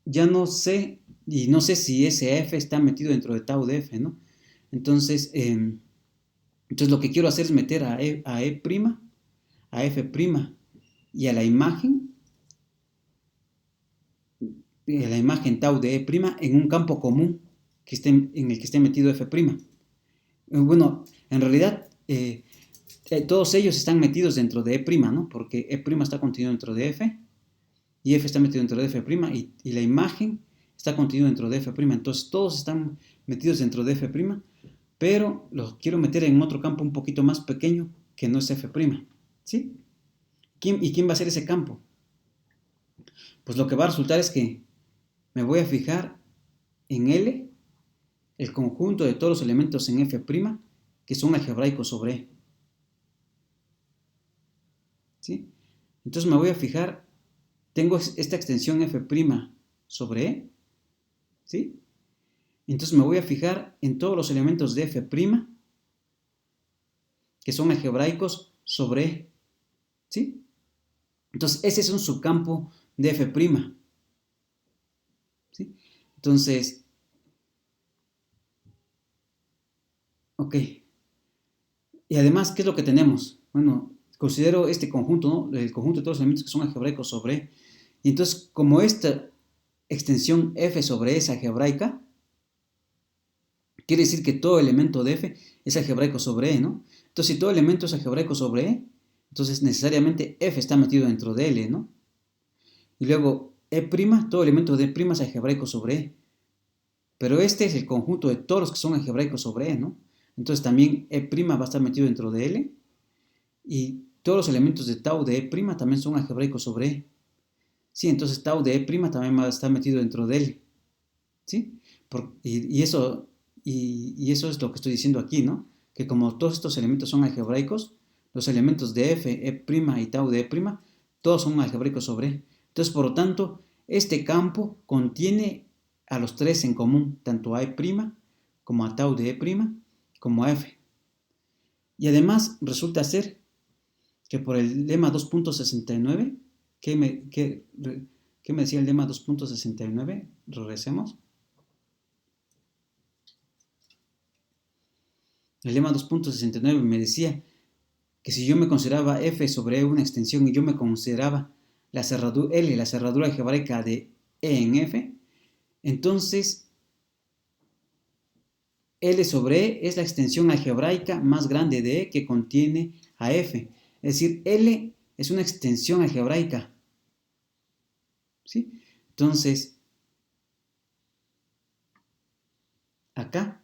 ya no sé, y no sé si ese F está metido dentro de tau de F, ¿no? Entonces, lo que quiero hacer es meter a E', a F' y a la imagen tau de E' en un campo común en el que esté metido F'. Bueno, en realidad todos ellos están metidos dentro de E', ¿no? Porque E' está contenido dentro de F y F está metido dentro de F' y la imagen está contenida dentro de F'. Entonces todos están metidos dentro de F', pero los quiero meter en otro campo un poquito más pequeño que no es F', ¿sí? ¿Y quién va a ser ese campo? Pues lo que va a resultar es que me voy a fijar en L, el conjunto de todos los elementos en F' que son algebraicos sobre E. ¿Sí? Entonces me voy a fijar, tengo esta extensión F' sobre E, ¿sí? Entonces me voy a fijar en todos los elementos de F' que son algebraicos sobre E, ¿sí? Entonces ese es un subcampo de F', ¿sí? Entonces, ok. Y además, ¿qué es lo que tenemos? Bueno, considero este conjunto, ¿no? El conjunto de todos los elementos que son algebraicos sobre E. Y entonces, como esta extensión F sobre E es algebraica, quiere decir que todo elemento de F es algebraico sobre E, ¿no? Entonces, si todo elemento es algebraico sobre E, entonces necesariamente F está metido dentro de L, ¿no? Y luego E', todo elemento de E' es algebraico sobre E. Pero este es el conjunto de todos los que son algebraicos sobre E, ¿no? Entonces también E' va a estar metido dentro de L y todos los elementos de tau de E' también son algebraicos sobre E. Sí, entonces tau de E' también va a estar metido dentro de L. ¿Sí? Y eso es lo que estoy diciendo aquí, ¿no? Que como todos estos elementos son algebraicos, los elementos de F, E' y tau de E', todos son algebraicos sobre E. Entonces, por lo tanto, este campo contiene a los tres en común, tanto a E' como a tau de E', como a F. Y además resulta ser que por el lema 2.69, ¿qué me decía el lema 2.69? Regresemos. El lema 2.69 me decía que si yo me consideraba F sobre E una extensión y yo me consideraba la cerradura algebraica de E en F, entonces L sobre E es la extensión algebraica más grande de E que contiene a F. Es decir, L es una extensión algebraica. ¿Sí? Entonces, acá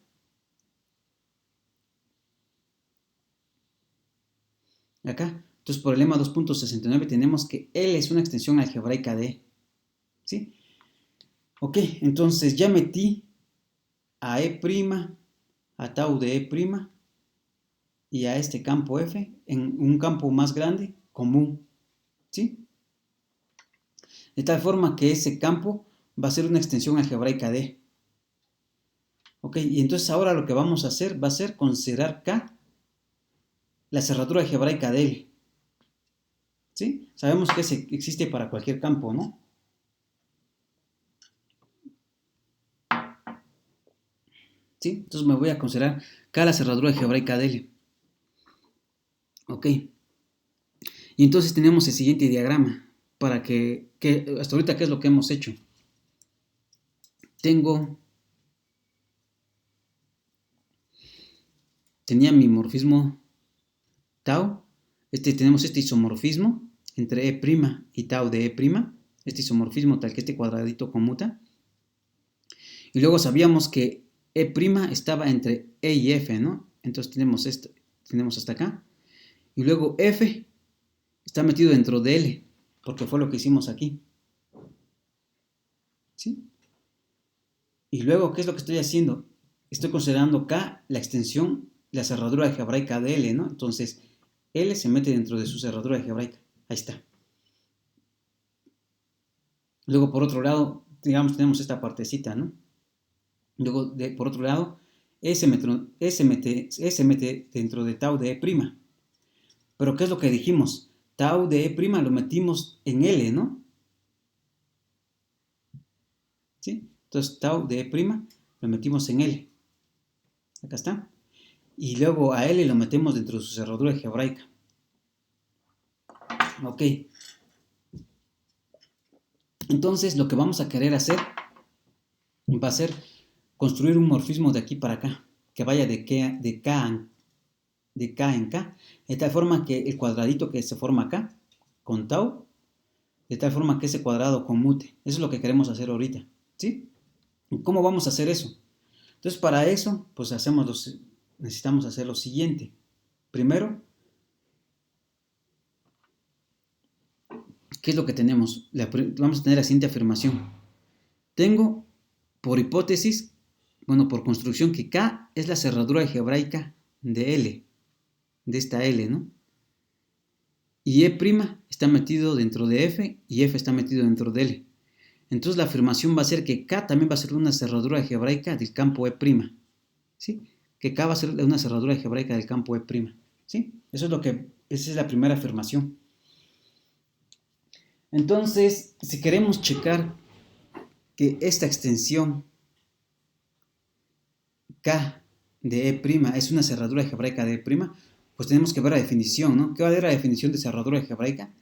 entonces por el lema 2.69 tenemos que L es una extensión algebraica de E. ¿Sí? Ok, entonces ya metí a E', a tau de E' y a este campo F en un campo más grande, común. ¿Sí? De tal forma que ese campo va a ser una extensión algebraica de E. Ok, y entonces ahora lo que vamos a hacer va a ser considerar K la cerradura algebraica de L. ¿Sí? Sabemos que existe para cualquier campo, ¿no? ¿Sí? Entonces me voy a considerar K la cerradura algebraica de L. Ok. Y entonces tenemos el siguiente diagrama. para que hasta ahorita, ¿qué es lo que hemos hecho? Tenía mi morfismo tau, tenemos este isomorfismo entre E' y tau de E', este isomorfismo tal que este cuadradito conmuta, y luego sabíamos que E' estaba entre E y F, ¿no? Entonces tenemos hasta acá, y luego F está metido dentro de L, porque fue lo que hicimos aquí, ¿sí? Y luego, ¿qué es lo que estoy haciendo? Estoy considerando K la extensión, la cerradura algebraica de L, ¿no? Entonces, L se mete dentro de su cerradura algebraica. Ahí está. Luego, por otro lado, digamos, tenemos esta partecita, ¿no? Luego, por otro lado, E se mete dentro de tau de E'. Pero, ¿qué es lo que dijimos? Tau de E' lo metimos en L, ¿no? ¿Sí? Entonces, tau de E' lo metimos en L. Acá está. Y luego a L lo metemos dentro de su cerradura algebraica. Ok. Entonces, lo que vamos a querer hacer va a ser construir un morfismo de aquí para acá, que vaya de K en K, de tal forma que el cuadradito que se forma acá, con tau, de tal forma que ese cuadrado conmute. Eso es lo que queremos hacer ahorita, ¿sí? ¿Cómo vamos a hacer eso? Entonces, para eso, pues necesitamos hacer lo siguiente. Primero, ¿qué es lo que tenemos? Vamos a tener la siguiente afirmación. Tengo, por hipótesis, por construcción, que K es la cerradura algebraica de L, de esta L, ¿no? Y E' está metido dentro de F y F está metido dentro de L. Entonces la afirmación va a ser que K también va a ser una cerradura algebraica del campo E', ¿sí? Que K va a ser una cerradura algebraica del campo E', ¿sí? Esa es la primera afirmación. Entonces, si queremos checar que esta extensión K de E' es una cerradura algebraica de E', pues tenemos que ver la definición, ¿no? ¿Qué va a ser la definición de cerradura algebraica?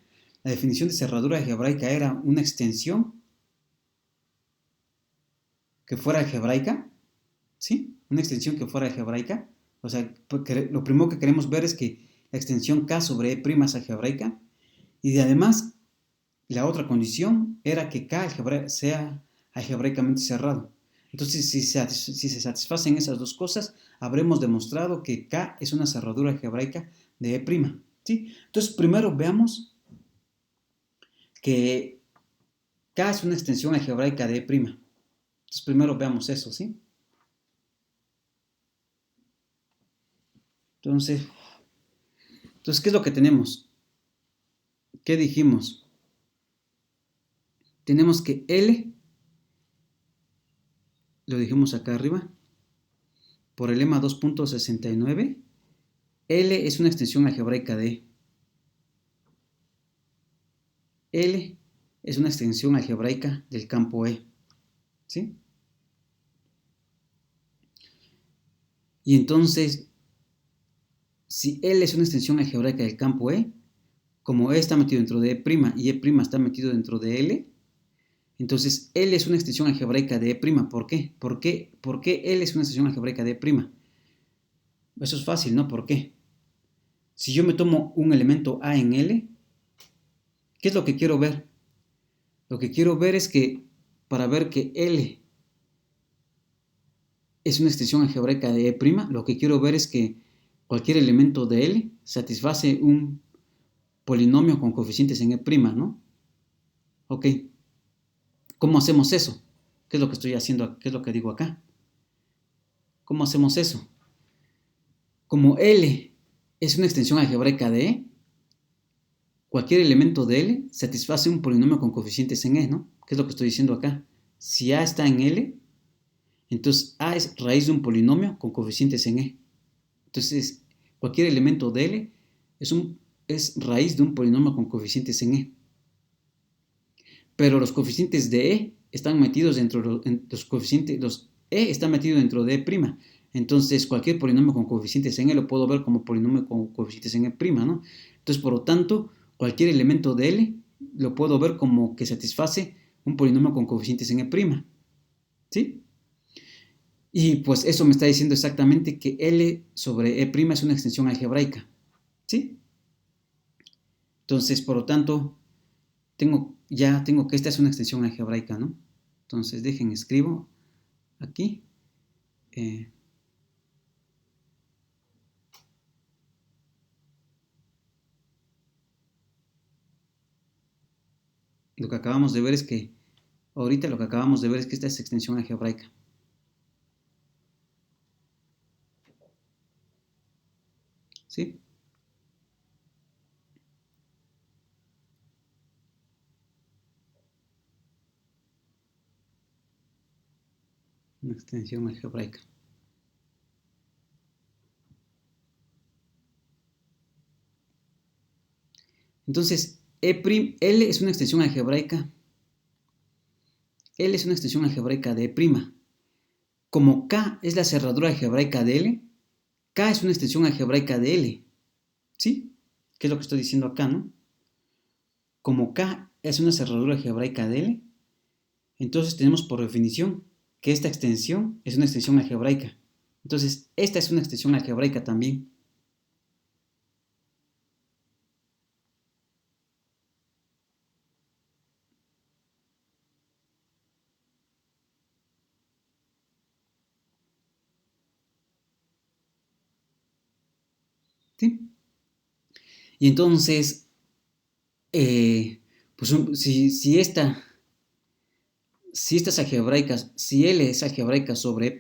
La definición de cerradura algebraica era una extensión que fuera algebraica, ¿sí? Una extensión que fuera algebraica. O sea, lo primero que queremos ver es que la extensión K sobre E' es algebraica. Y además, la otra condición era que K sea algebraicamente cerrado. Entonces, si se satisfacen esas dos cosas, habremos demostrado que K es una cerradura algebraica de E', ¿sí? Entonces, primero veamos que K es una extensión algebraica de E'. Entonces, primero veamos eso, ¿sí? Entonces, ¿qué es lo que tenemos? ¿Qué dijimos? Tenemos que L, lo dijimos acá arriba, por el lema 2.69, L es una extensión algebraica de E. L es una extensión algebraica del campo E, ¿sí? Y entonces, si L es una extensión algebraica del campo E, como E está metido dentro de E' y E' está metido dentro de L, entonces L es una extensión algebraica de E'. ¿Por qué? ¿Por qué L es una extensión algebraica de E'? Eso es fácil, ¿no? ¿Por qué? Si yo me tomo un elemento A en L, ¿qué es lo que quiero ver? Lo que quiero ver es que, para ver que L es una extensión algebraica de E', lo que quiero ver es que cualquier elemento de L satisface un polinomio con coeficientes en E', ¿no? Ok. ¿Cómo hacemos eso? ¿Qué es lo que estoy haciendo? ¿Qué es lo que digo acá? ¿Cómo hacemos eso? Como L es una extensión algebraica de E, cualquier elemento de L satisface un polinomio con coeficientes en E, ¿no? ¿Qué es lo que estoy diciendo acá? Si A está en L, entonces A es raíz de un polinomio con coeficientes en E. Entonces, cualquier elemento de L es raíz de un polinomio con coeficientes en E. Pero los coeficientes de E están metidos dentro de los coeficientes, los E está metido dentro de E'. Entonces, cualquier polinomio con coeficientes en E lo puedo ver como polinomio con coeficientes en E', ¿no? Entonces, por lo tanto, cualquier elemento de L lo puedo ver como que satisface un polinomio con coeficientes en E', ¿sí? Y pues eso me está diciendo exactamente que L sobre E' es una extensión algebraica, ¿sí? Entonces, por lo tanto, ya tengo que esta es una extensión algebraica, ¿no? Entonces, escribo aquí. Lo que acabamos de ver es que, ahorita lo que acabamos de ver es que esta es extensión algebraica. ¿Sí? Una extensión algebraica. Entonces, L es una extensión algebraica. L es una extensión algebraica de E'. Como K es la cerradura algebraica de L, K es una extensión algebraica de L. ¿Sí? ¿Qué es lo que estoy diciendo acá, no? Como K es una cerradura algebraica de L, entonces tenemos por definición que esta extensión es una extensión algebraica. Entonces, esta es una extensión algebraica también. ¿Sí? Y entonces, pues si estas algebraicas, si L es algebraica sobre E'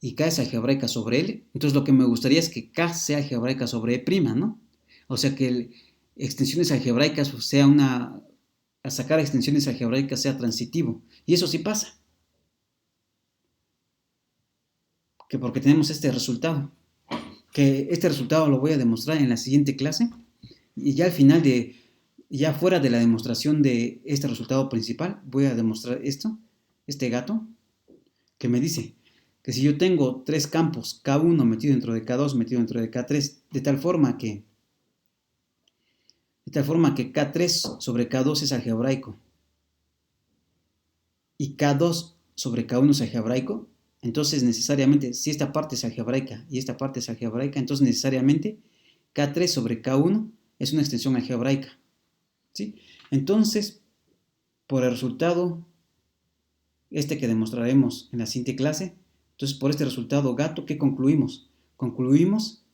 y K es algebraica sobre L, entonces lo que me gustaría es que K sea algebraica sobre E', ¿no? O sea que extensiones algebraicas sea a sacar extensiones algebraicas sea transitivo. Y eso sí pasa. Que porque tenemos este resultado. Que este resultado lo voy a demostrar en la siguiente clase. Y ya al final ya fuera de la demostración de este resultado principal, voy a demostrar este gato, que me dice que si yo tengo tres campos, K1 metido dentro de K2 metido dentro de K3, de tal forma que K3 sobre K2 es algebraico y K2 sobre K1 es algebraico, entonces necesariamente, si esta parte es algebraica y esta parte es algebraica, entonces necesariamente K3 sobre K1 es una extensión algebraica, ¿sí? Entonces, por el resultado que demostraremos en la siguiente clase, entonces por este resultado gato, ¿qué concluimos? Concluimos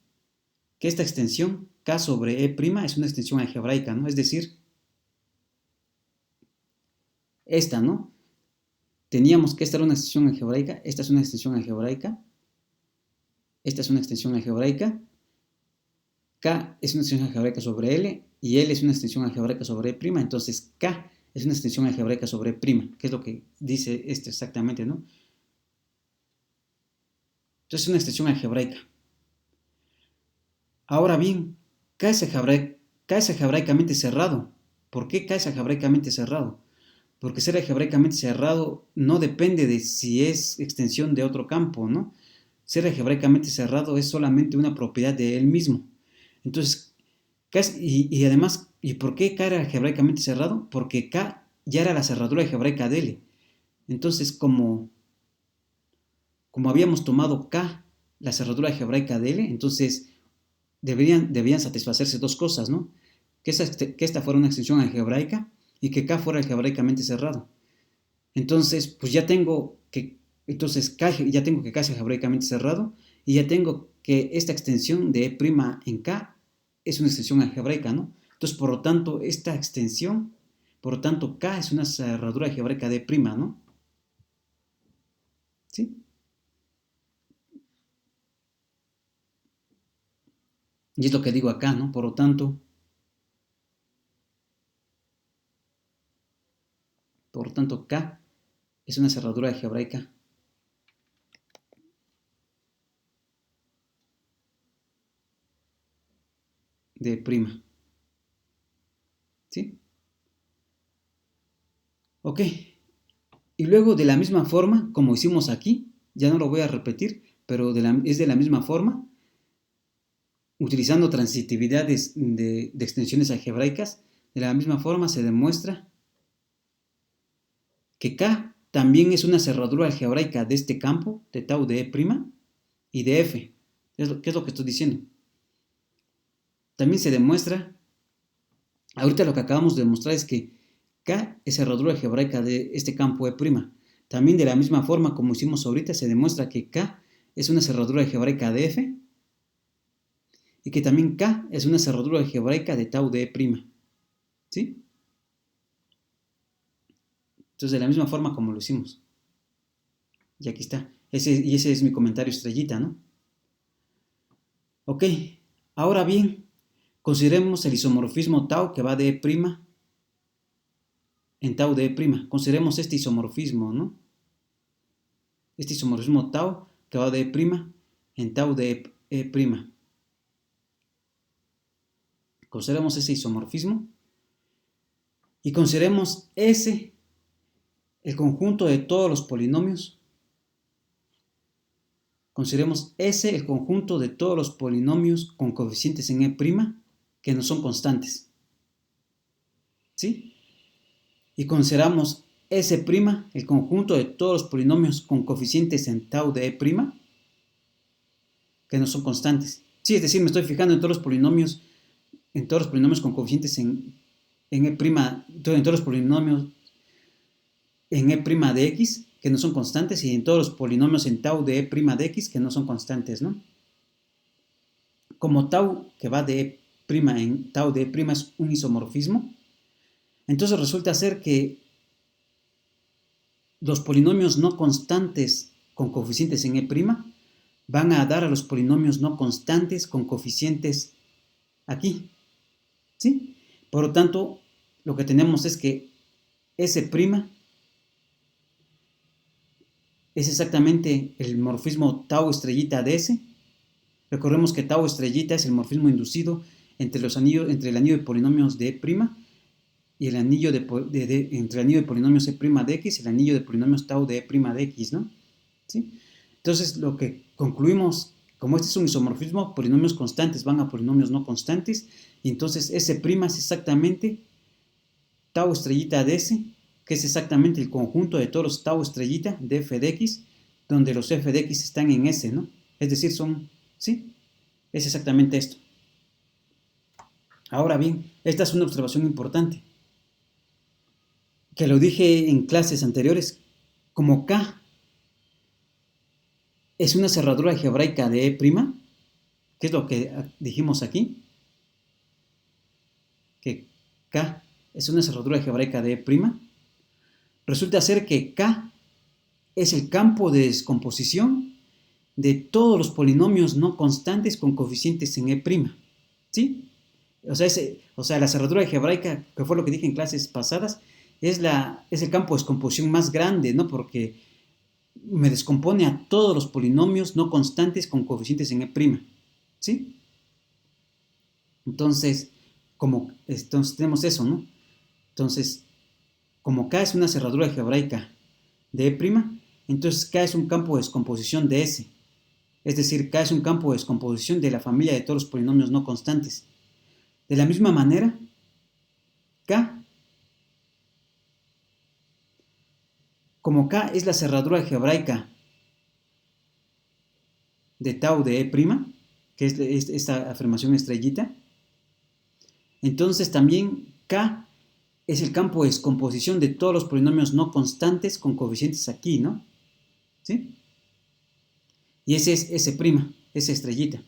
que esta extensión K sobre E' es una extensión algebraica, ¿no? Es decir, esta, ¿no? Teníamos que esta era una extensión algebraica, esta es una extensión algebraica, esta es una extensión algebraica, K es una extensión algebraica sobre L y L es una extensión algebraica sobre E', entonces K es una extensión algebraica sobre E', que es lo que dice esto exactamente, ¿no? Entonces es una extensión algebraica. Ahora bien, K es algebraicamente cerrado. ¿Por qué K es algebraicamente cerrado? Porque ser algebraicamente cerrado no depende de si es extensión de otro campo, ¿no? Ser algebraicamente cerrado es solamente una propiedad de él mismo. Entonces, y además, ¿y por qué K era algebraicamente cerrado? Porque K ya era la cerradura algebraica de L. Entonces, como habíamos tomado K, la cerradura algebraica de L, entonces debían satisfacerse dos cosas, ¿no? Que esta fuera una extensión algebraica y que K fuera algebraicamente cerrado. Entonces, pues ya tengo que K es algebraicamente cerrado y ya tengo que esta extensión de E' en K es una extensión algebraica, ¿no? Entonces, por lo tanto, K es una cerradura algebraica de E', ¿no? ¿Sí? Y es lo que digo acá, ¿no? Por lo tanto, K es una cerradura algebraica de prima. ¿Sí? Ok. Y luego de la misma forma, como hicimos aquí, ya no lo voy a repetir, pero es de la misma forma, utilizando transitividades de extensiones algebraicas, De la misma forma se demuestra que K también es una cerradura algebraica de este campo, de tau de E' y de F. ¿Qué es lo que estoy diciendo? También se demuestra, ahorita lo que acabamos de demostrar es que K es cerradura algebraica de este campo E'. También de la misma forma como hicimos ahorita se demuestra que K es una cerradura algebraica de F y que también K es una cerradura algebraica de tau de E'. ¿Sí? Entonces de la misma forma como lo hicimos. Y aquí está. Ese es mi comentario estrellita, ¿no? Ok, ahora bien, consideremos el isomorfismo tau que va de E' en tau de E'. Consideremos este isomorfismo, ¿no? Este isomorfismo tau que va de E' en tau de E'. Consideremos ese isomorfismo y consideremos ese el conjunto de todos los polinomios. Consideremos S el conjunto de todos los polinomios con coeficientes en E' que no son constantes. ¿Sí? Y consideramos S' el conjunto de todos los polinomios con coeficientes en tau de E' que no son constantes. Sí, es decir, me estoy fijando en todos los polinomios con coeficientes en E', en todos los polinomios en E' de x que no son constantes y en todos los polinomios en tau de E' de x que no son constantes, ¿no? Como tau que va de E' en tau de E' es un isomorfismo, entonces resulta ser que los polinomios no constantes con coeficientes en E' van a dar a los polinomios no constantes con coeficientes aquí, ¿sí? Por lo tanto, lo que tenemos es que S' es exactamente el morfismo tau estrellita de S. Recordemos que tau estrellita es el morfismo inducido entre el anillo de polinomios de E' y el anillo entre el anillo de polinomios E' de x y el anillo de polinomios tau de E' de x, ¿no? ¿Sí? Entonces, lo que concluimos, como este es un isomorfismo, polinomios constantes van a polinomios no constantes, y entonces S' es exactamente tau estrellita de S, que es exactamente el conjunto de todos los tau estrellita de f de x, donde los f de x están en S, ¿no? Es decir, ¿sí? Es exactamente esto. Ahora bien, esta es una observación importante, que lo dije en clases anteriores, como K es una cerradura algebraica de E', que es lo que dijimos aquí, que K es una cerradura algebraica de E', resulta ser que K es el campo de descomposición de todos los polinomios no constantes con coeficientes en E', ¿sí? O sea, la cerradura algebraica, que fue lo que dije en clases pasadas, es el campo de descomposición más grande, ¿no? Porque me descompone a todos los polinomios no constantes con coeficientes en E', ¿sí? Entonces, tenemos eso, ¿no? Entonces, como K es una cerradura algebraica de E', entonces K es un campo de descomposición de S. Es decir, K es un campo de descomposición de la familia de todos los polinomios no constantes. De la misma manera, K, como K es la cerradura algebraica de tau de E', que es esta afirmación estrellita, entonces también K es el campo de descomposición de todos los polinomios no constantes con coeficientes aquí, ¿no? ¿Sí? Y ese es S', esa estrellita.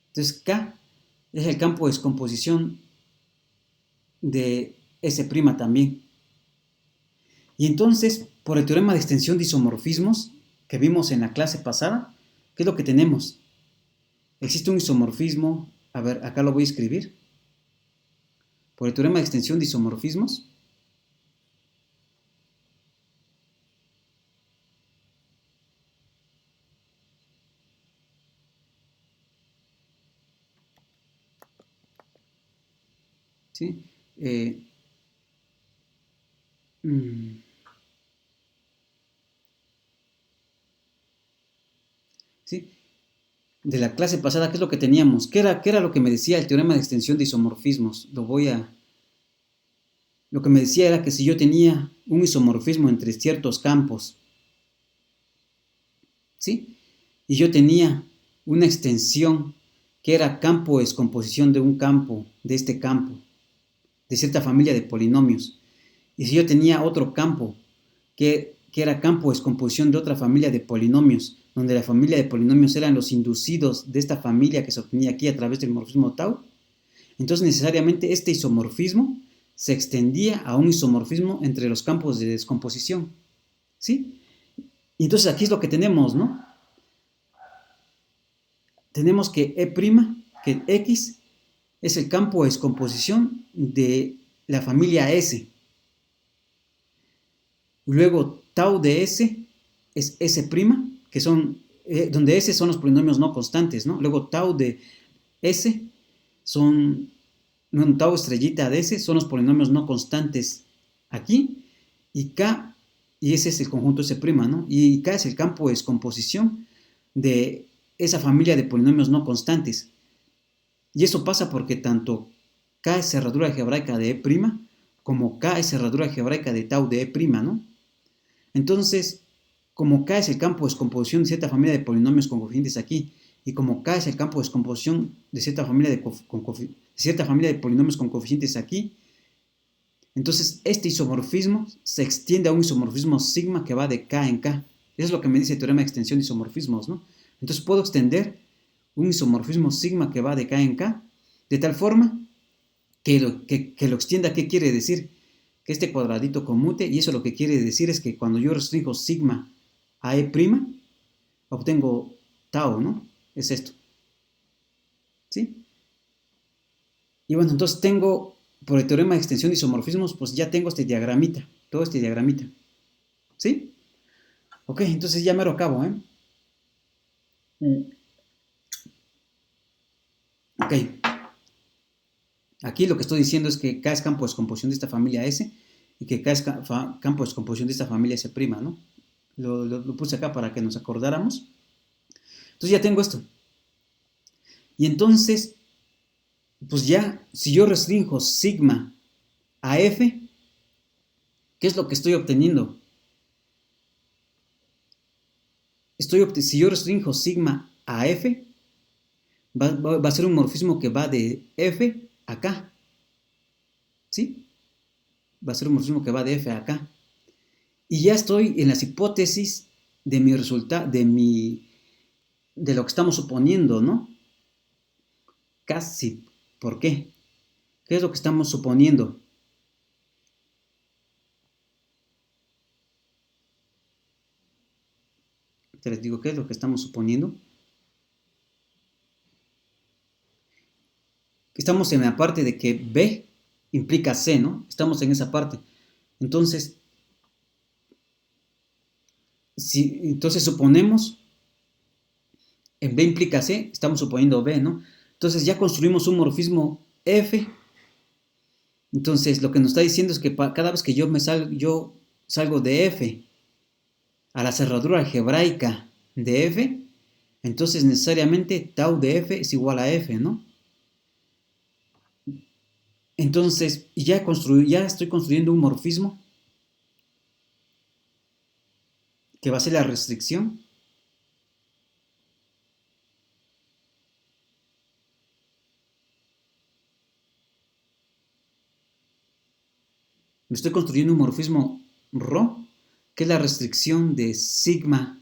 Entonces K es el campo de descomposición de S' también. Y entonces, por el teorema de extensión de isomorfismos que vimos en la clase pasada, ¿qué es lo que tenemos? Existe un isomorfismo, a ver, acá lo voy a escribir. Por el teorema de extensión de isomorfismos, ¿sí? Eh, mm, ¿sí? de la clase pasada, ¿qué es lo que teníamos? Qué era lo que me decía el teorema de extensión de isomorfismos? Lo que me decía era que si yo tenía un isomorfismo entre ciertos campos, ¿sí? Y yo tenía una extensión que era campo de descomposición de un campo, de este campo, de cierta familia de polinomios. Y si yo tenía otro campo que era campo de descomposición de otra familia de polinomios, donde la familia de polinomios eran los inducidos de esta familia que se obtenía aquí a través del morfismo tau, entonces necesariamente este isomorfismo se extendía a un isomorfismo entre los campos de descomposición, ¿sí? Y entonces aquí es lo que tenemos, ¿no? Tenemos que que X es el campo de descomposición de la familia S. Luego tau de S es S', que son, donde S son los polinomios no constantes, ¿no? Luego tau de S son, no, tau estrellita de S son los polinomios no constantes aquí, y K, y ese es el conjunto S', ¿no? Y K es el campo de descomposición de esa familia de polinomios no constantes. Y eso pasa porque tanto K es cerradura algebraica de E', como K es cerradura algebraica de tau de E', ¿no? Entonces, como K es el campo de descomposición de cierta familia de polinomios con coeficientes aquí, y como K es el campo de descomposición de cierta familia de polinomios con coeficientes aquí, entonces este isomorfismo se extiende a un isomorfismo sigma que va de K en K. Eso es lo que me dice el teorema de extensión de isomorfismos, ¿no? Entonces puedo extender un isomorfismo sigma que va de K en K, de tal forma que lo extienda. ¿Qué quiere decir? Que este cuadradito conmute, y eso lo que quiere decir es que cuando yo restringo sigma a E', obtengo tau, ¿no? Es esto, ¿sí? Y bueno, entonces tengo, por el teorema de extensión de isomorfismos, pues ya tengo este diagramita, todo este diagramita, ¿sí? Ok, entonces ya mero acabo, ¿eh? Ok, aquí lo que estoy diciendo es que K es campo de descomposición de esta familia S y que K es campo de descomposición de esta familia S', ¿no? Lo puse acá para que nos acordáramos. Entonces ya tengo esto. Y entonces, pues ya, si yo restringo sigma a F, ¿qué es lo que estoy obteniendo? Si yo restringo sigma a F, va a ser un morfismo que va de F a K, ¿sí? Va a ser un morfismo que va de F a K. Y ya estoy en las hipótesis de mi resultado, de lo que estamos suponiendo, ¿no? Casi. ¿Por qué? ¿Qué es lo que estamos suponiendo? Te les digo qué es lo que estamos suponiendo. Estamos en la parte de que B implica C, ¿no? Estamos en esa parte. Entonces, entonces suponemos, en B implica C, estamos suponiendo B, ¿no? Entonces ya construimos un morfismo F. Entonces lo que nos está diciendo es que cada vez que yo salgo de F a la cerradura algebraica de F, entonces necesariamente tau de F es igual a F, ¿no? Entonces, ya estoy construyendo un morfismo que va a ser la restricción. Me estoy construyendo un morfismo ρ, que es la restricción de sigma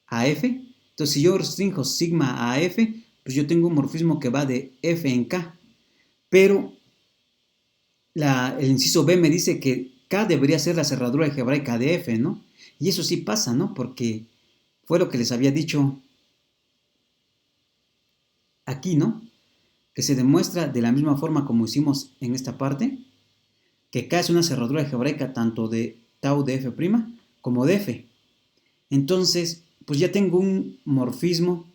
a F. Entonces, si yo restringo sigma a F, pues yo tengo un morfismo que va de F en K. Pero el inciso B me dice que K debería ser la cerradura algebraica de F, ¿no? Y eso sí pasa, ¿no? Porque fue lo que les había dicho aquí, ¿no? Que se demuestra de la misma forma como hicimos en esta parte, que K es una cerradura algebraica tanto de tau de F' como de F. Entonces, pues ya tengo un morfismo.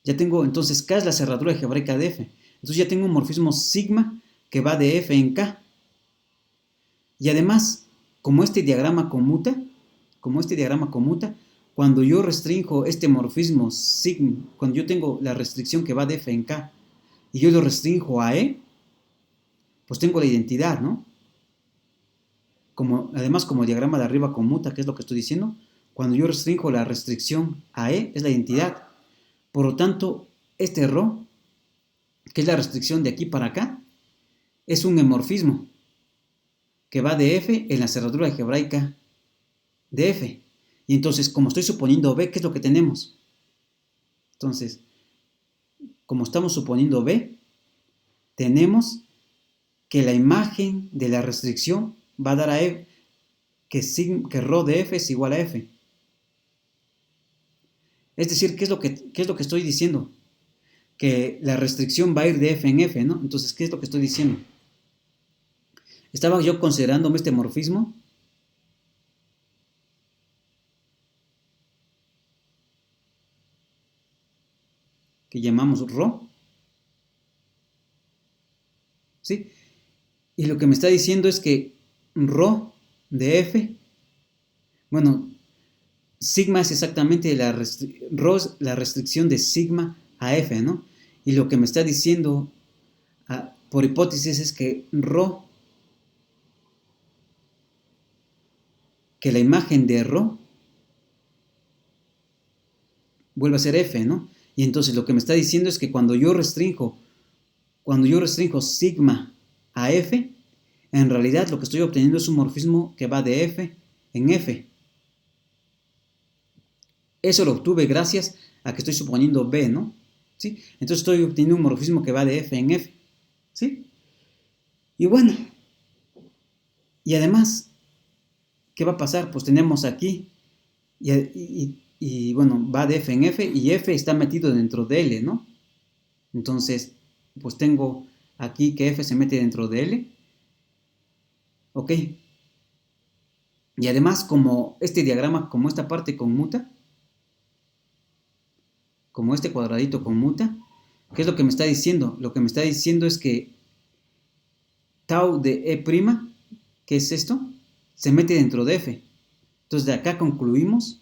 Entonces K es la cerradura algebraica de F. Entonces ya tengo un morfismo sigma que va de F en K. Y además, como este diagrama conmuta, cuando yo restringo este morfismo sigma, cuando yo tengo la restricción que va de F en K, y yo lo restringo a E, pues tengo la identidad, ¿no? Además, como el diagrama de arriba conmuta, que es lo que estoy diciendo, cuando yo restringo la restricción a E, es la identidad. Por lo tanto, este ρ, que es la restricción de aquí para acá, es un hemorfismo que va de F en la cerradura algebraica de F. Y entonces, como estoy suponiendo B, ¿qué es lo que tenemos? Entonces, como estamos suponiendo B, tenemos que la imagen de la restricción va a dar a F que ρ de F es igual a F. Es decir, ¿qué es lo que estoy diciendo? Que la restricción va a ir de F en F, ¿no? Entonces, ¿qué es lo que estoy diciendo? Estaba yo considerándome este morfismo que llamamos ρ, ¿sí? Y lo que me está diciendo es que ρ de F, bueno, sigma es exactamente ρ es la restricción de sigma a F, ¿no? Y lo que me está diciendo por hipótesis es que ρ, que la imagen de ρ vuelve a ser F, ¿no? Y entonces lo que me está diciendo es que cuando yo restringo sigma a F, en realidad lo que estoy obteniendo es un morfismo que va de F en F. Eso lo obtuve gracias a que estoy suponiendo B, ¿no? ¿Sí? Entonces estoy obteniendo un morfismo que va de F en F. ¿Sí? Y bueno, y además, ¿qué va a pasar? Pues tenemos aquí, y bueno, va de F en F, y F está metido dentro de L, ¿no? Entonces, pues tengo aquí que F se mete dentro de L. ¿Ok? Y además, como este diagrama, como esta parte conmuta, como este cuadradito conmuta, ¿qué es lo que me está diciendo? Lo que me está diciendo es que tau de E', ¿qué es esto? Se mete dentro de F. Entonces de acá concluimos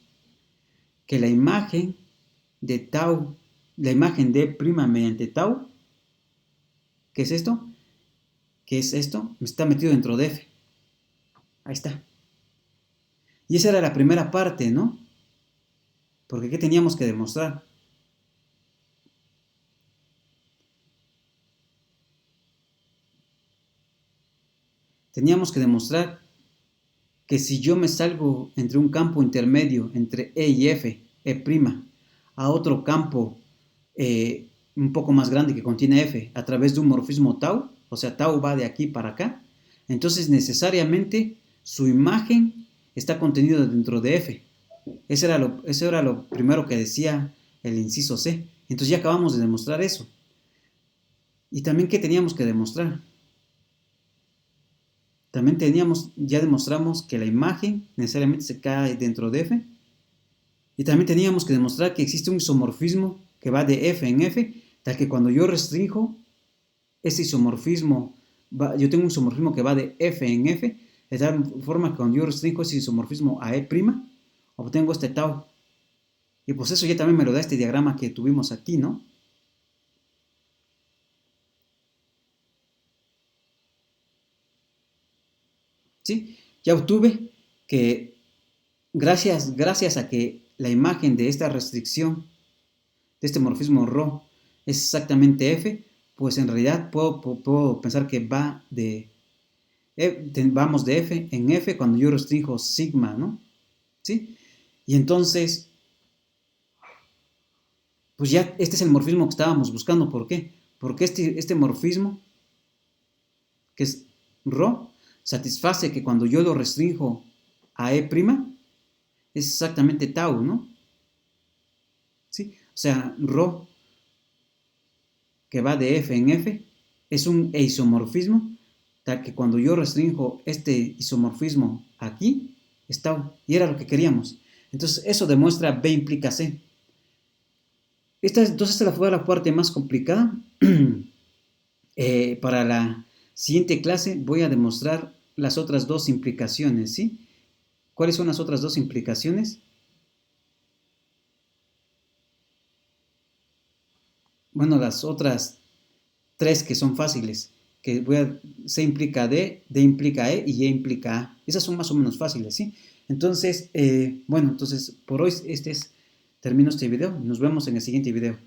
que la imagen de tau, la imagen de E' mediante tau, ¿qué es esto? ¿Qué es esto? Está metido dentro de F. Ahí está. Y esa era la primera parte, ¿no? Porque ¿qué teníamos que demostrar? Teníamos que demostrar que si yo me salgo entre un campo intermedio entre E y F, E', a otro campo un poco más grande que contiene F a través de un morfismo tau, o sea, tau va de aquí para acá, entonces necesariamente su imagen está contenida dentro de F. Eso era lo primero que decía el inciso C. Entonces ya acabamos de demostrar eso. Y también, ¿qué teníamos que demostrar? También ya demostramos que la imagen necesariamente se cae dentro de F. Y también teníamos que demostrar que existe un isomorfismo que va de F en F, tal que cuando yo restringo ese isomorfismo, yo tengo un isomorfismo que va de F en F, de tal forma que cuando yo restringo ese isomorfismo a E', obtengo este tau. Y pues eso ya también me lo da este diagrama que tuvimos aquí, ¿no? ¿Sí? Ya obtuve que gracias a que la imagen de esta restricción, de este morfismo ρ, es exactamente F, pues en realidad puedo pensar que vamos de F en F cuando yo restringo sigma, ¿no? ¿Sí? Y entonces, pues ya este es el morfismo que estábamos buscando. ¿Por qué? Porque este morfismo, que es ρ, satisface que cuando yo lo restringo a E', es exactamente tau, ¿no? ¿Sí? O sea, ρ, que va de F en F, es un isomorfismo, tal que cuando yo restringo este isomorfismo aquí, es tau, y era lo que queríamos. Entonces, eso demuestra B implica C. Entonces, esta fue la parte más complicada. Para la siguiente clase voy a demostrar las otras dos implicaciones, ¿sí? ¿Cuáles son las otras dos implicaciones? bueno, las otras tres que son fáciles, que C implica D implica E y E implica A. Esas son más o menos fáciles, ¿sí? Entonces, bueno, entonces por hoy termino este video. Nos vemos en el siguiente video.